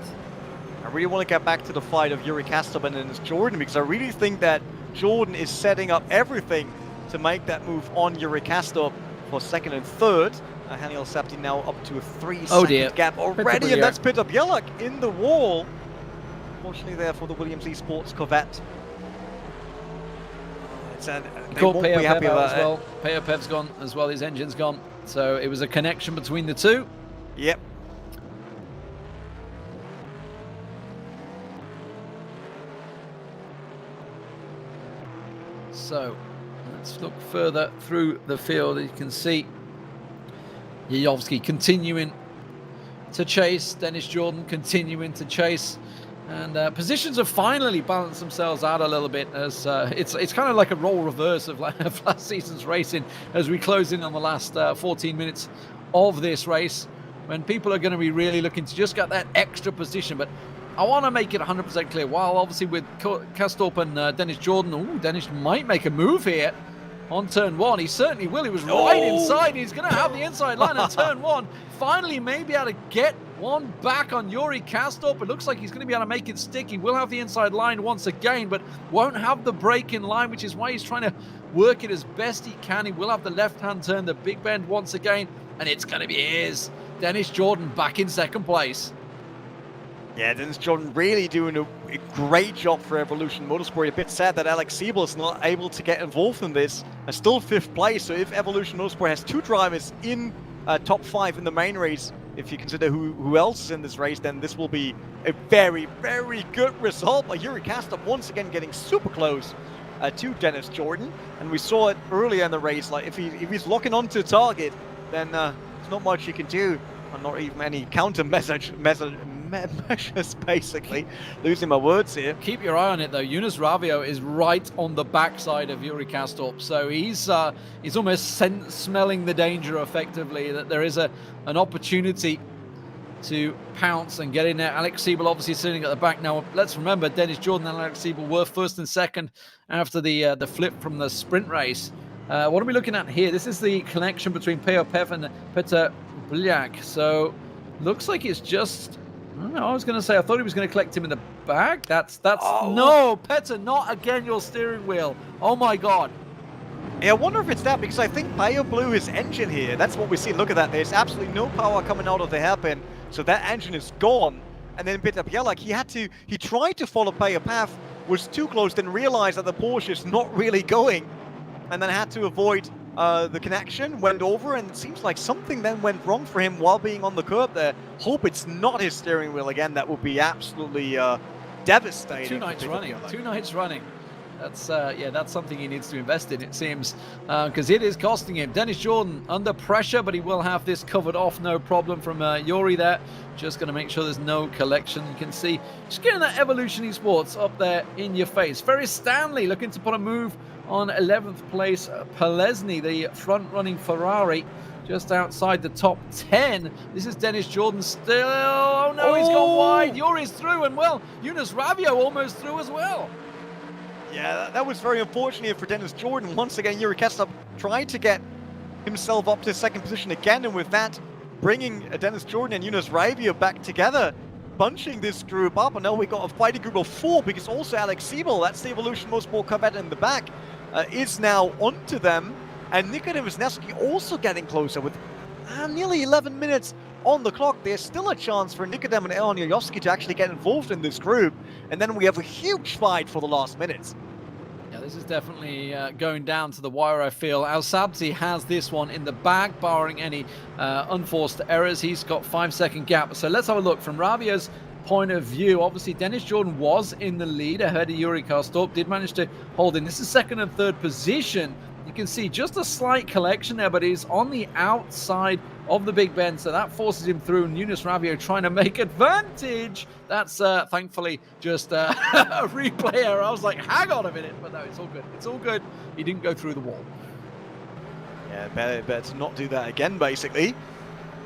I really want to get back to the fight of Yuri Kastorp and Dennis Jordan, because I really think that Jordan is setting up everything to make that move on Yuri Kastorp for 2nd and 3rd. Hani Al-Sabti now up to a 3-second gap already, and that's Petr Briliak in the wall. Unfortunately there for the Williams Esports Corvette. They won't be happy about it. Well. Pev's gone as well, his engine's gone. So it was a connection between the two. Yep. So let's look further through the field. You can see Yovski continuing to chase, Dennis Jordan continuing to chase. And positions have finally balanced themselves out a little bit, as it's kind of like a role reverse of last season's racing, as we close in on the last 14 minutes of this race, when people are going to be really looking to just get that extra position. But I want to make it 100% clear, while obviously with Kastorp and Dennis Jordan, Dennis might make a move here on turn 1. He certainly will. He was right inside. He's going to have the inside line on turn 1. Finally, maybe able to get one back on Yuri Kastorp. It looks like he's going to be able to make it stick. He will have the inside line once again, but won't have the break in line, which is why he's trying to work it as best he can. He will have the left-hand turn, the big bend once again, and it's going to be his. Dennis Jordan back in 2nd place. Yeah, Dennis Jordan really doing a great job for Evolution Motorsport. A bit sad that Alex Siebel is not able to get involved in this. And still 5th place, so if Evolution Motorsport has 2 drivers in top 5 in the main race, if you consider who else is in this race, then this will be a very, very good result. But Yuri Kastorp once again getting super close to Dennis Jordan. And we saw it earlier in the race, like if he's locking onto target, then there's not much he can do, and not even any counter measures, basically. Losing my words here. Keep your eye on it though. Yunus Ravio is right on the backside of Yuri Kastorp, so he's almost smelling the danger, effectively, that there is an opportunity to pounce and get in there. Alex Siebel obviously sitting at the back now. Let's remember, Dennis Jordan and Alex Siebel were 1st and 2nd after the flip from the sprint race. What are we looking at here? This is the connection between Pev and Petr Briliak. So looks like it's just, I don't know, I was going to say, I thought he was going to collect him in the back. That's no, Petr, not again your steering wheel. Oh my God. Yeah, I wonder if it's that, because I think Bayer blew his engine here. That's what we see. Look at that. There's absolutely no power coming out of the hairpin, so that engine is gone. And then Petr Briliak, he tried to follow Bayer path, was too close, then realized that the Porsche is not really going, and then had to avoid the connection, went over, and it seems like something then went wrong for him while being on the curb there. Hope it's not his steering wheel again. That would be absolutely devastating. 2 nights running. 2 nights running. That's that's something he needs to invest in, it seems, because it is costing him. Dennis Jordan under pressure, but he will have this covered off, no problem, from Yuri there. Just going to make sure there's no collection. You can see, just getting that Evolution Esports up there in your face. Ferris Stanley looking to put a move on 11th place. Pelesny, the front-running Ferrari, just outside the top 10. This is Dennis Jordan still. Oh no, he's gone wide. Yuri's through, and well, Yunus Ravio almost through as well. Yeah, that was very unfortunate for Dennis Jordan. Once again, Yuri Kestap tried to get himself up to second position again, and with that, bringing Dennis Jordan and Yunus Ravio back together, bunching this group up. And now we got a fighting group of 4, because also Alex Siebel, that's the Evolution Motorsport Corvette in the back, is now onto them. And Nikodem Wisniewski also getting closer with nearly 11 minutes on the clock. There's still a chance for Nikodem and Elon Yojovski to actually get involved in this group. And then we have a huge fight for the last minutes. Yeah, this is definitely going down to the wire, I feel. Al Sabzi has this one in the bag, barring any unforced errors. He's got 5-second gap. So let's have a look from Ravio's point of view. Obviously, Dennis Jordan was in the lead ahead of Yuri Karstorp, did manage to hold in. This is second and third position. You can see just a slight collection there, but he's on the outside of the Big Ben, so that forces him through. And Yunus Ravio trying to make advantage. That's thankfully just a replay error. I was like, hang on a minute, but no, it's all good. It's all good. He didn't go through the wall. Yeah, better to not do that again, basically.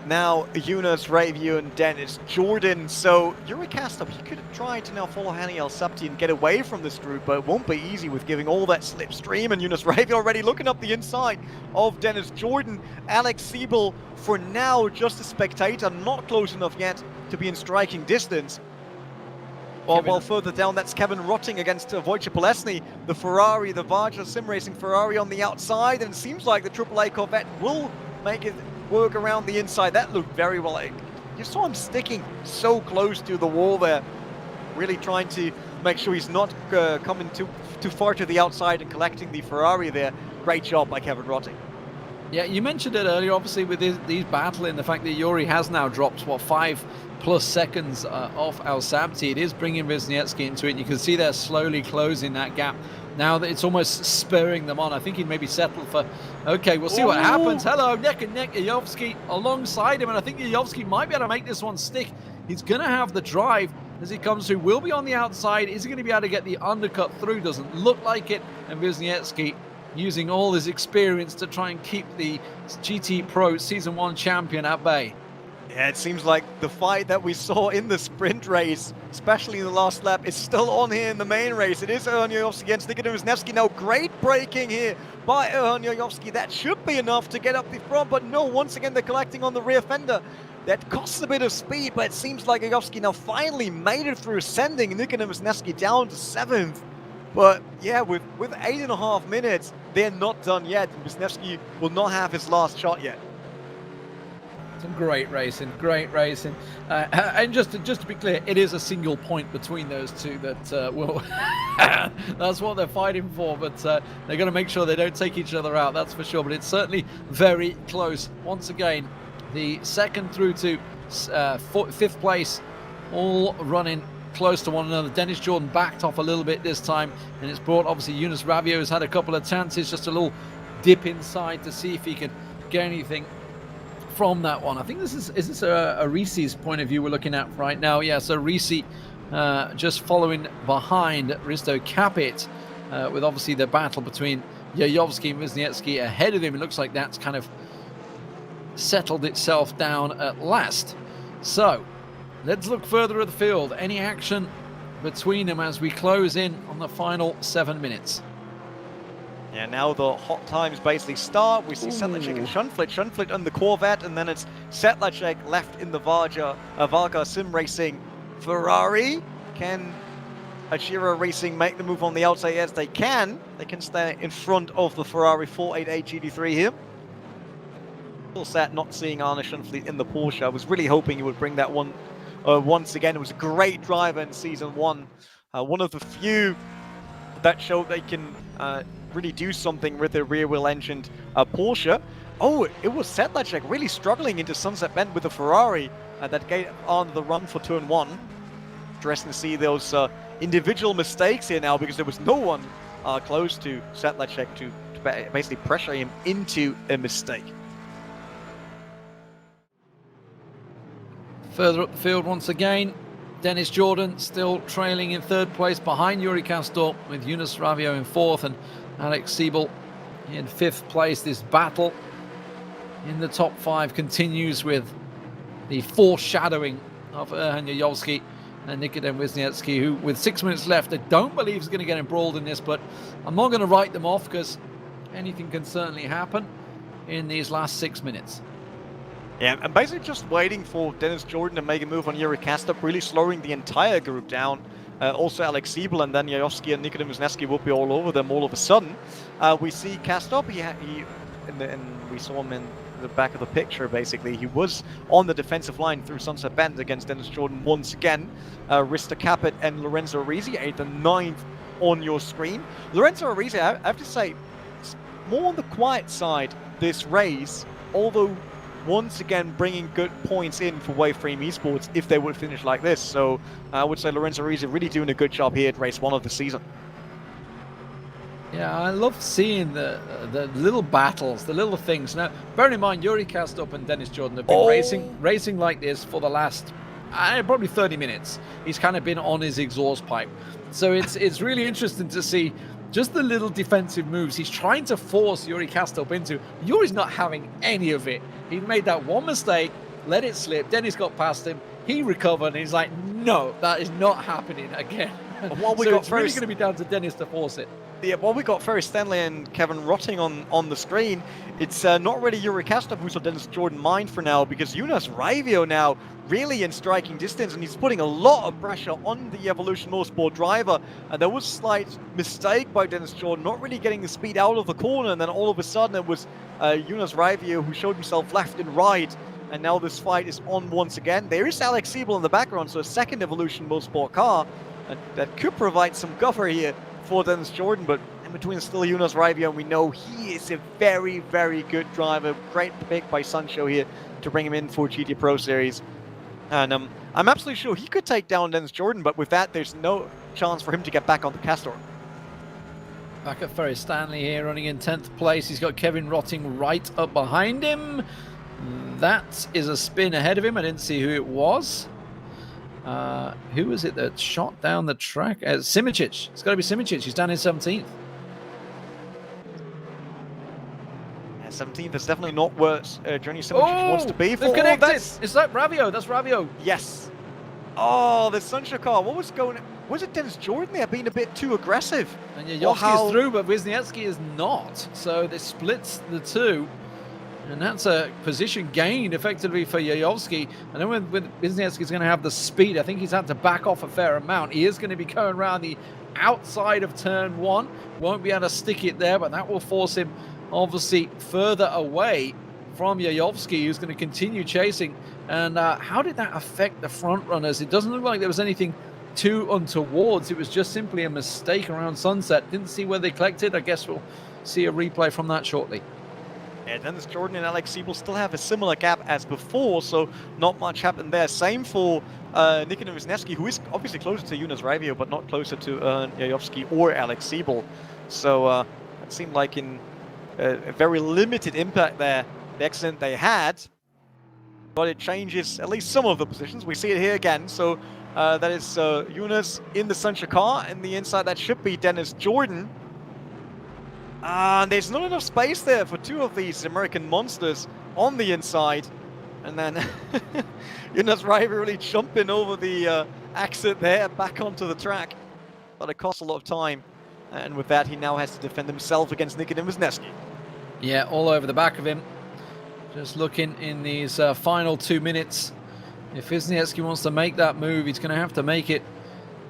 Now, Yunus Ravio and Dennis Jordan. So, Yuri Kastop, he could have tried to now follow Hani El Sabti and get away from this group, but it won't be easy with giving all that slipstream. And Yunus Ravio already looking up the inside of Dennis Jordan. Alex Siebel, for now, just a spectator, not close enough yet to be in striking distance. While further down, that's Kevin Rotting against Wojciech Polesny, the Ferrari, the Varja Sim Racing Ferrari on the outside. And it seems like the AAA Corvette will make it work around the inside. That looked very well. You saw him sticking so close to the wall there, really trying to make sure he's not coming too far to the outside and collecting the Ferrari there. Great job by Kevin Rotting. Yeah, you mentioned it earlier, obviously, with these battling, the fact that Yuri has now dropped, what, 5+ seconds off Al Sabti. It is bringing Wisniewski into it, and you can see they're slowly closing that gap. Now that it's almost spurring them on. I think he'd maybe settle for, okay, we'll see what happens. Hello, neck and neck, Yojovski alongside him, and I think Yojovski might be able to make this one stick. He's going to have the drive as he comes through. Will be on the outside. Is he going to be able to get the undercut through? Doesn't look like it. And Wisniewski using all his experience to try and keep the GT Pro Season 1 champion at bay. Yeah, it seems like the fight that we saw in the sprint race, especially in the last lap, is still on here in the main race. It is Erhan Yojovski against Nikodem Wisniewski. Now, great braking here by Erhan Yojovski. That should be enough to get up the front, but no, once again, they're collecting on the rear fender. That costs a bit of speed, but it seems like Yojovski now finally made it through, sending Nikodem Wisniewski down to 7th. But yeah, with 8.5 minutes, they're not done yet. Wisniewski will not have his last shot yet. Some great racing, and just to be clear, it is a single point between those two that will that's what they're fighting for, but they're going to make sure they don't take each other out, that's for sure. But it's certainly very close. Once again, the second through to 5th place all running close to one another. Dennis Jordan backed off a little bit this time, and it's brought, obviously, Yunus Ravio has had a couple of chances, just a little dip inside to see if he could get anything from that one. I think is this a Reese's point of view we're looking at right now? Yeah, so Reese just following behind Risto Capit with obviously the battle between Yojovski and Wisniewski ahead of him. It looks like that's kind of settled itself down at last. So let's look further at the field. Any action between them as we close in on the final 7 minutes? Yeah, now the hot times basically start. We see Sedlacek and Schunflit on the Corvette, and then it's Sedlacek left in the Varga Sim Racing Ferrari. Can Achira Racing make the move on the outside? Yes, they can. They can stay in front of the Ferrari 488 GT3 here. Still sad not seeing Arne Schunflit in the Porsche. I was really hoping he would bring that one once again. It was a great driver in Season 1. One of the few that showed they can really do something with a rear-wheel engined Porsche. Oh, it was Sedlacek really struggling into Sunset Bend with a Ferrari that gave on the run for turn 1. Interesting to see those individual mistakes here now, because there was no one close to Sedlacek to basically pressure him into a mistake. Further up the field once again, Dennis Jordan still trailing in 3rd place behind Yuri Kastor, with Yunus Ravio in 4th and Alex Siebel in 5th place. This battle in the top 5 continues with the foreshadowing of Erhan Yayovsky and Nikodem Wisniewski, who with 6 minutes left, I don't believe is going to get embroiled in this, but I'm not going to write them off because anything can certainly happen in these last 6 minutes. Yeah, and basically just waiting for Dennis Jordan to make a move on Yuri Kastup, really slowing the entire group down. Also Alex Siebel and then Yayovsky and Nikodem Wisniewski will be all over them all of a sudden. We see Kastup, we saw him in the back of the picture basically. He was on the defensive line through Sunset Bend against Dennis Jordan once again. Rista Caput and Lorenzo Arisi, 8th and 9th on your screen. Lorenzo Arisi, I have to say, it's more on the quiet side this race, although once again bringing good points in for Waveframe Esports if they would finish like this. So I would say Lorenzo Arisi really doing a good job here at race 1 of the season. Yeah, I love seeing the little battles, the little things. Now, bearing in mind, Yuri Kastup and Dennis Jordan have been racing like this for the last probably 30 minutes. He's kind of been on his exhaust pipe. So it's really interesting to see just the little defensive moves he's trying to force Yuri Kastup into. Yuri's not having any of it. He made that one mistake, let it slip. Dennis got past him. He recovered, and he's like, no, that is not happening again. What we so got it's first, really going to be down to Dennis to force it. Yeah, well, we got Ferry Stanley and Kevin Rotting on the screen. It's not really Yuri Kastup who's on Dennis Jordan mind for now, because Jonas Raivio now really in striking distance, and he's putting a lot of pressure on the Evolution Motorsport driver. And there was a slight mistake by Dennis Jordan, not really getting the speed out of the corner, and then all of a sudden it was Jonas Raivio who showed himself left and right. And now this fight is on once again. There is Alex Siebel in the background, so a second Evolution Motorsport car that could provide some cover here for Dennis Jordan, but in between still Jonas Raivio, and we know he is a very, very good driver. Great pick by Sancho here to bring him in for GT Pro Series. And I'm absolutely sure he could take down Dennis Jordan, but with that, there's no chance for him to get back on the Castor. Back at Ferry Stanley here, running in 10th place. He's got Kevin Rotting right up behind him. That is a spin ahead of him. I didn't see who it was. Who was it that shot down the track? Simicic. It's got to be Simicic. He's down in 17th. Yeah, 17th is definitely not where Johnny Simicic wants to be. They've connected. Is that Ravio? That's Ravio. Yes. Oh, the Sunshine car. What was going on? Was it Dennis Jordan there being a bit too aggressive? And Yayovsky is through, but Wisniewski is not. So this splits the two. And that's a position gained effectively for Yayovsky. And then when Wisniewski's going to have the speed, I think he's had to back off a fair amount. He is going to be going around the outside of turn 1. Won't be able to stick it there, but that will force him obviously further away from Yayovsky, who's going to continue chasing. And how did that affect the front runners? It doesn't look like there was anything too untowards. It was just simply a mistake around Sunset. Didn't see where they collected. I guess we'll see a replay from that shortly. Yeah, Dennis Jordan and Alex Siebel still have a similar gap as before, so not much happened there. Same for Nikodem Wisniewski, who is obviously closer to Jonas Raivio, but not closer to Yayovsky or Alex Siebel. So it seemed like in a very limited impact there, the accident they had, but it changes at least some of the positions. We see it here again. So that is Jonas in the Sunshine car, and the inside that should be Dennis Jordan. There's not enough space there for two of these American monsters on the inside. And then Jonas Raivio really jumping over the exit there, back onto the track. But it costs a lot of time. And with that, he now has to defend himself against Nikodem Wisniewski. Yeah, all over the back of him. Just looking in these final 2 minutes. If Wisniewski wants to make that move, he's going to have to make it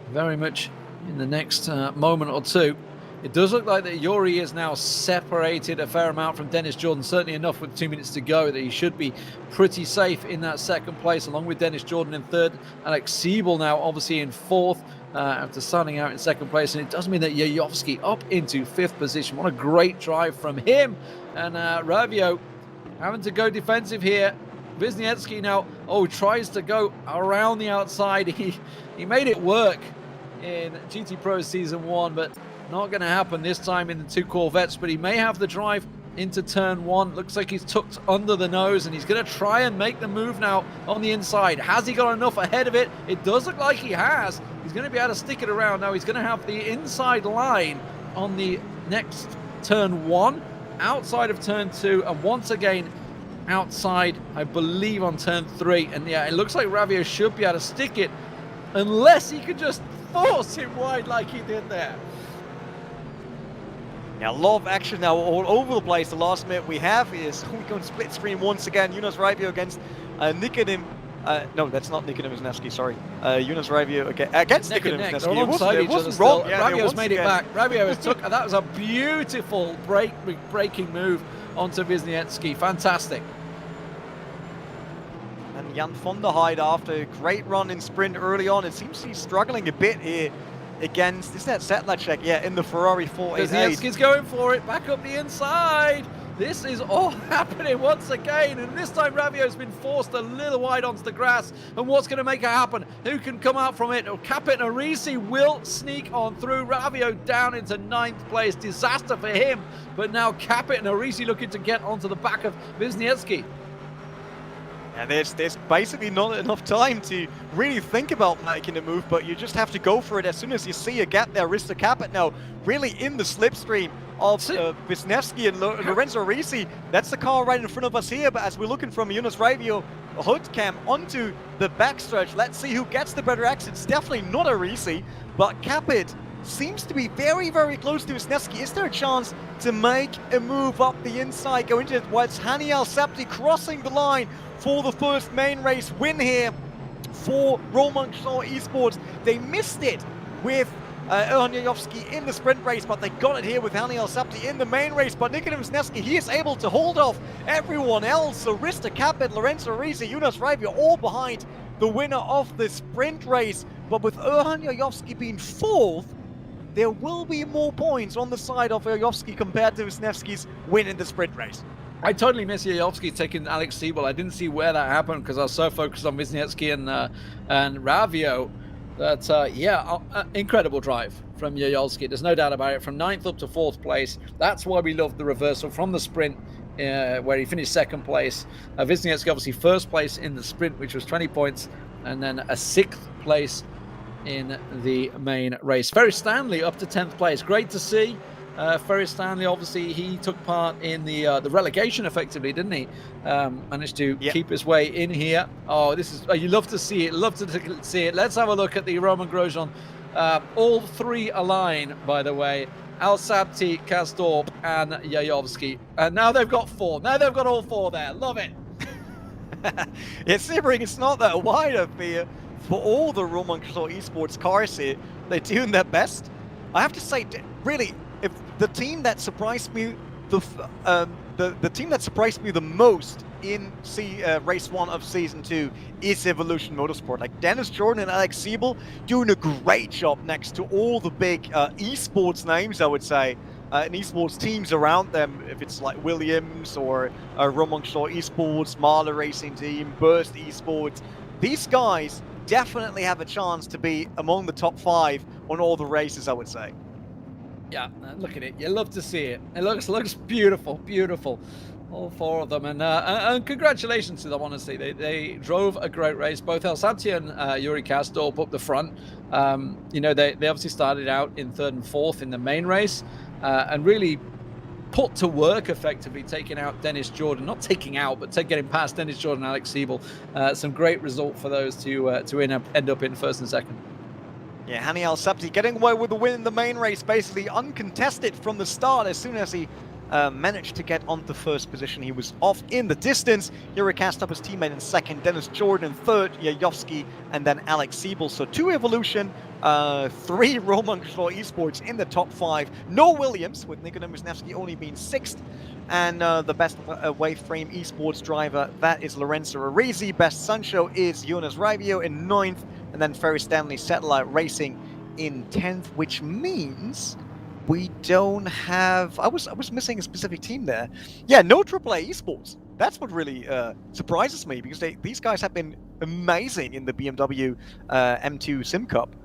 very much in the next moment or two. It does look like that Yuri is now separated a fair amount from Dennis Jordan, certainly enough with 2 minutes to go that he should be pretty safe in that second place, along with Dennis Jordan in third. Alex Siebel now obviously in fourth after starting out in second place, and it does mean that Yayovsky up into fifth position. What a great drive from him. And Ravio having to go defensive here. Wisniewski now, tries to go around the outside. He made it work in GT Pro Season 1, but not going to happen this time in the two Corvettes. But he may have the drive into turn 1. Looks like he's tucked under the nose, and he's going to try and make the move now on the inside. Has he got enough ahead of it? It does look like he has. He's going to be able to stick it around. Now he's going to have the inside line on the next turn 1, outside of turn 2, and once again outside, I believe, on turn 3. And yeah, it looks like Ravio should be able to stick it, unless he could just force him wide like he did there. Yeah, a lot of action now all over the place. The last minute we have is we go split screen once again. Jonas Ravio against Nikodim. No, that's not Nikodim Wisniewski, sorry. Jonas Ravio against Nikodim Wisniewski. They're alongside each other wrong. still. Yeah, Ravio's made it back. Ravio has took, that was a beautiful breaking move onto Wisniewski. Fantastic. And Jan von der Heide, after a great run in sprint early on, it seems he's struggling a bit here against, is that Sedlacek? Yeah, in the Ferrari 488. Wisniewski's going for it, back up the inside. This is all happening once again, and this time Ravio's been forced a little wide onto the grass. And what's going to make it happen? Who can come out from it? Capit and Arisi will sneak on through. Ravio down into 9th place. Disaster for him. But now Capit and Arisi looking to get onto the back of Wisniewski. And there's basically not enough time to really think about making a move, but you just have to go for it as soon as you see a gap there. Rista Capit now really in the slipstream of Wisniewski and Lorenzo Risi. That's the car right in front of us here, but as we're looking from Jonas Ravio hood cam onto the backstretch, let's see who gets the better exit. It's definitely not Arisi, but Capit seems to be very, very close to Wisniewski. Is there a chance to make a move up the inside, go into it, while it's Hani Al-Sabti crossing the line for the first main race win here for Roman Shaw Esports? They missed it with Erhan Yayovski in the sprint race, but they got it here with Hani Al-Sabti in the main race. But Nikodim Wisniewski, he is able to hold off everyone else. So Rista Capit, Lorenzo Risi, Jonas Ravio all behind the winner of the sprint race. But with Erhan Yayovski being 4th, there will be more points on the side of Yayovski compared to Wisniewski's win in the sprint race. I totally miss Yayovski taking Alex Siebel. I didn't see where that happened because I was so focused on Wisniewski and Ravio. That, incredible drive from Yayovski. There's no doubt about it. From 9th up to 4th place. That's why we love the reversal from the sprint where he finished 2nd place. Wisniewski obviously 1st place in the sprint, which was 20 points. And then a 6th place in the main race. Ferry Stanley up to 10th place. Great to see. Ferry Stanley, obviously, he took part in the relegation effectively, didn't he? Managed to keep his way in here. Oh, this is, you love to see it. Love to see it. Let's have a look at the Roman Grosjean. All 3 align, by the way. Al-Sabti, Kastorp, and Yayovski. And now they've got 4. Now they've got all 4 there. Love it. Yeah, Sebring, it's not that wide up here for all the Roman Shaw Esports cars here. They're doing their best. I have to say, really, if the team that surprised me, the team that surprised me the most in race 1 of season 2 is Evolution Motorsport. Like Dennis Jordan and Alex Siebel doing a great job next to all the big esports names, I would say, and esports teams around them. If it's like Williams or Roman Shaw Esports, Marla Racing Team, Burst Esports, these guys definitely have a chance to be among the top 5 on all the races, I would say. Yeah, look at it. You love to see it. It looks beautiful, beautiful. All 4 of them, and congratulations to them. Honestly, they drove a great race. Both Al-Sabti and Yuri Kastorp up the front. You know, they obviously started out in 3rd and 4th in the main race, and really put to work effectively, taking out Dennis Jordan. Not taking out, but getting past Dennis Jordan and Alex Siebel. Some great result for those to end up in 1st and 2nd. Yeah, Hani Al-Sabti getting away with the win in the main race, basically uncontested from the start. As soon as he managed to get onto 1st position, he was off in the distance. Yuri Kastorp, his teammate, in 2nd, Dennis Jordan in 3rd, Yayovski, and then Alex Siebel. So 2 Evolution, 3 Roman Shaw Esports in the top 5. No Williams, with Nikodim Wisniewski only being 6th. And the best away frame esports driver, that is Lorenzo Arisi. Best Sancho is Jonas Ravio in 9th. And then Ferry Stanley Satellite Racing in 10th, which means we don't have... I was missing a specific team there. Yeah, no AAA Esports. That's what really surprises me, because these guys have been amazing in the BMW M2 Sim Cup.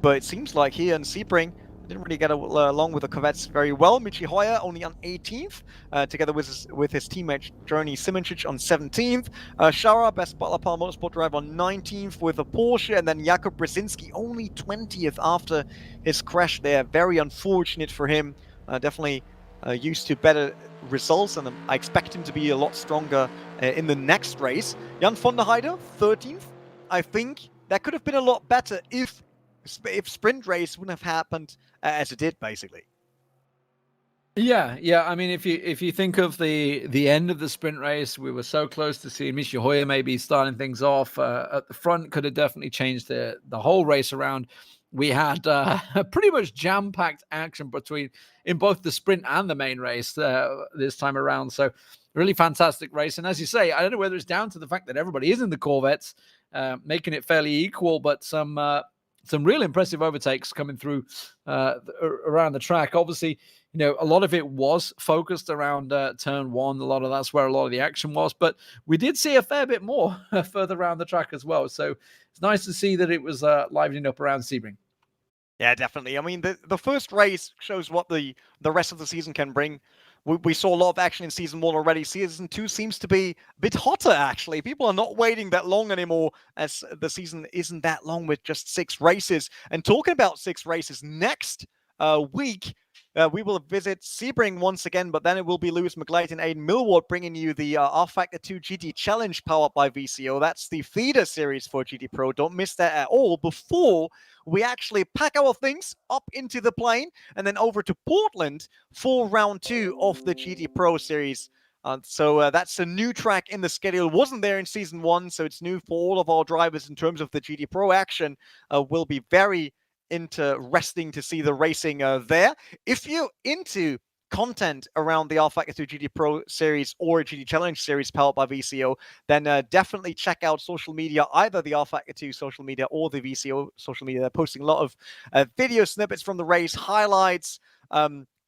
But it seems like here in Sebring, didn't really get along with the Corvettes very well. Michi Hoyer only on 18th, together with his teammate Journey Simoncic on 17th. Shara, best Butler Power Motorsport driver, on 19th with a Porsche, and then Jakub Brzezinski only 20th after his crash there. Very unfortunate for him. Definitely used to better results, and I expect him to be a lot stronger in the next race. Jan von der Heide, 13th. I think that could have been a lot better if sprint race wouldn't have happened as it did, basically. Yeah. I mean, if you think of the end of the sprint race, we were so close to seeing Michi Hoyer maybe starting things off at the front. Could have definitely changed the whole race around. We had pretty much jam-packed action in both the sprint and the main race this time around. So really fantastic race. And as you say, I don't know whether it's down to the fact that everybody is in the Corvettes, making it fairly equal, but some real impressive overtakes coming through around the track. Obviously, a lot of it was focused around turn one. That's where a lot of the action was, but we did see a fair bit more further around the track as well. So it's nice to see that it was livening up around Sebring. Yeah, definitely. I mean, the first race shows what the rest of the season can bring. We saw a lot of action in Season 1 already. Season 2 seems to be a bit hotter, actually. People are not waiting that long anymore, as the season isn't that long with just 6 races. And talking about 6 races, next week, we will visit Sebring once again, but then it will be Lewis McGlade and Aidan Millward bringing you the rFactor 2 GT Challenge powered by VCO. That's the feeder series for GT Pro. Don't miss that at all before we actually pack our things up into the plane and then over to Portland for round 2 of the GT Pro series. So that's a new track in the schedule. It wasn't there in Season 1, so it's new for all of our drivers in terms of the GT Pro action. Will be very interesting to see the racing there. If you're into content around the rFactor 2 GT Pro series or GT Challenge series powered by VCO, then definitely check out social media, either the rFactor 2 social media or the VCO social media. They're posting a lot of video snippets from the race, highlights,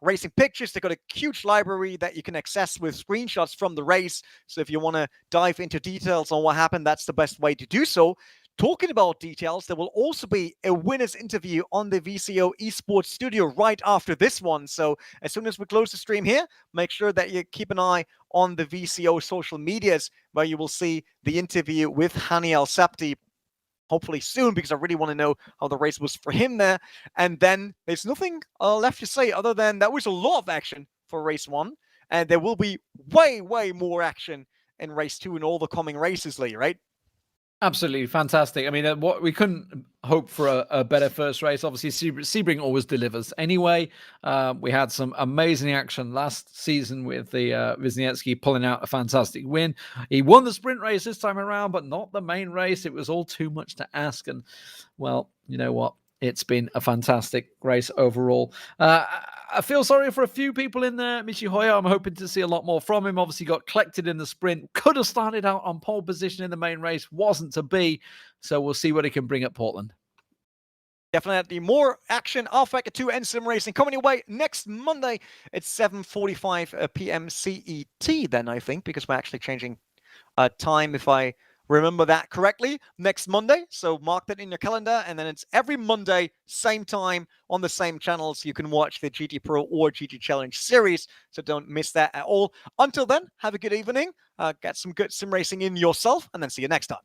racing pictures. They've got a huge library that you can access with screenshots from the race. So if you want to dive into details on what happened, that's the best way to do so. Talking about details, there will also be a winner's interview on the VCO Esports studio right after this one. So as soon as we close the stream here, make sure that you keep an eye on the VCO social medias, where you will see the interview with Hani El Sapti hopefully soon, because I really want to know how the race was for him there. And then there's nothing left to say other than that was a lot of action for race 1, and there will be way more action in race 2 and all the coming races, Lee, right? Absolutely fantastic. I mean, what we couldn't hope for a better first race. Obviously, Sebring always delivers. Anyway, we had some amazing action last season with the Wisniewski pulling out a fantastic win. He won the sprint race this time around, but not the main race. It was all too much to ask. And, well, you know what? It's been a fantastic race overall. I feel sorry for a few people in there. Michi Hoyer, I'm hoping to see a lot more from him. Obviously got collected in the sprint. Could have started out on pole position in the main race. Wasn't to be. So we'll see what he can bring at Portland. Definitely more action, rFactor 2 and sim racing coming your way next Monday at 7:45 p.m. CET then, I think, because we're actually changing time, if I remember that correctly, next Monday. So mark that in your calendar, and then it's every Monday, same time, on the same channels. You can watch the GT Pro or GT Challenge series, so don't miss that at all. Until then, have a good evening, get some good sim racing in yourself, and then see you next time.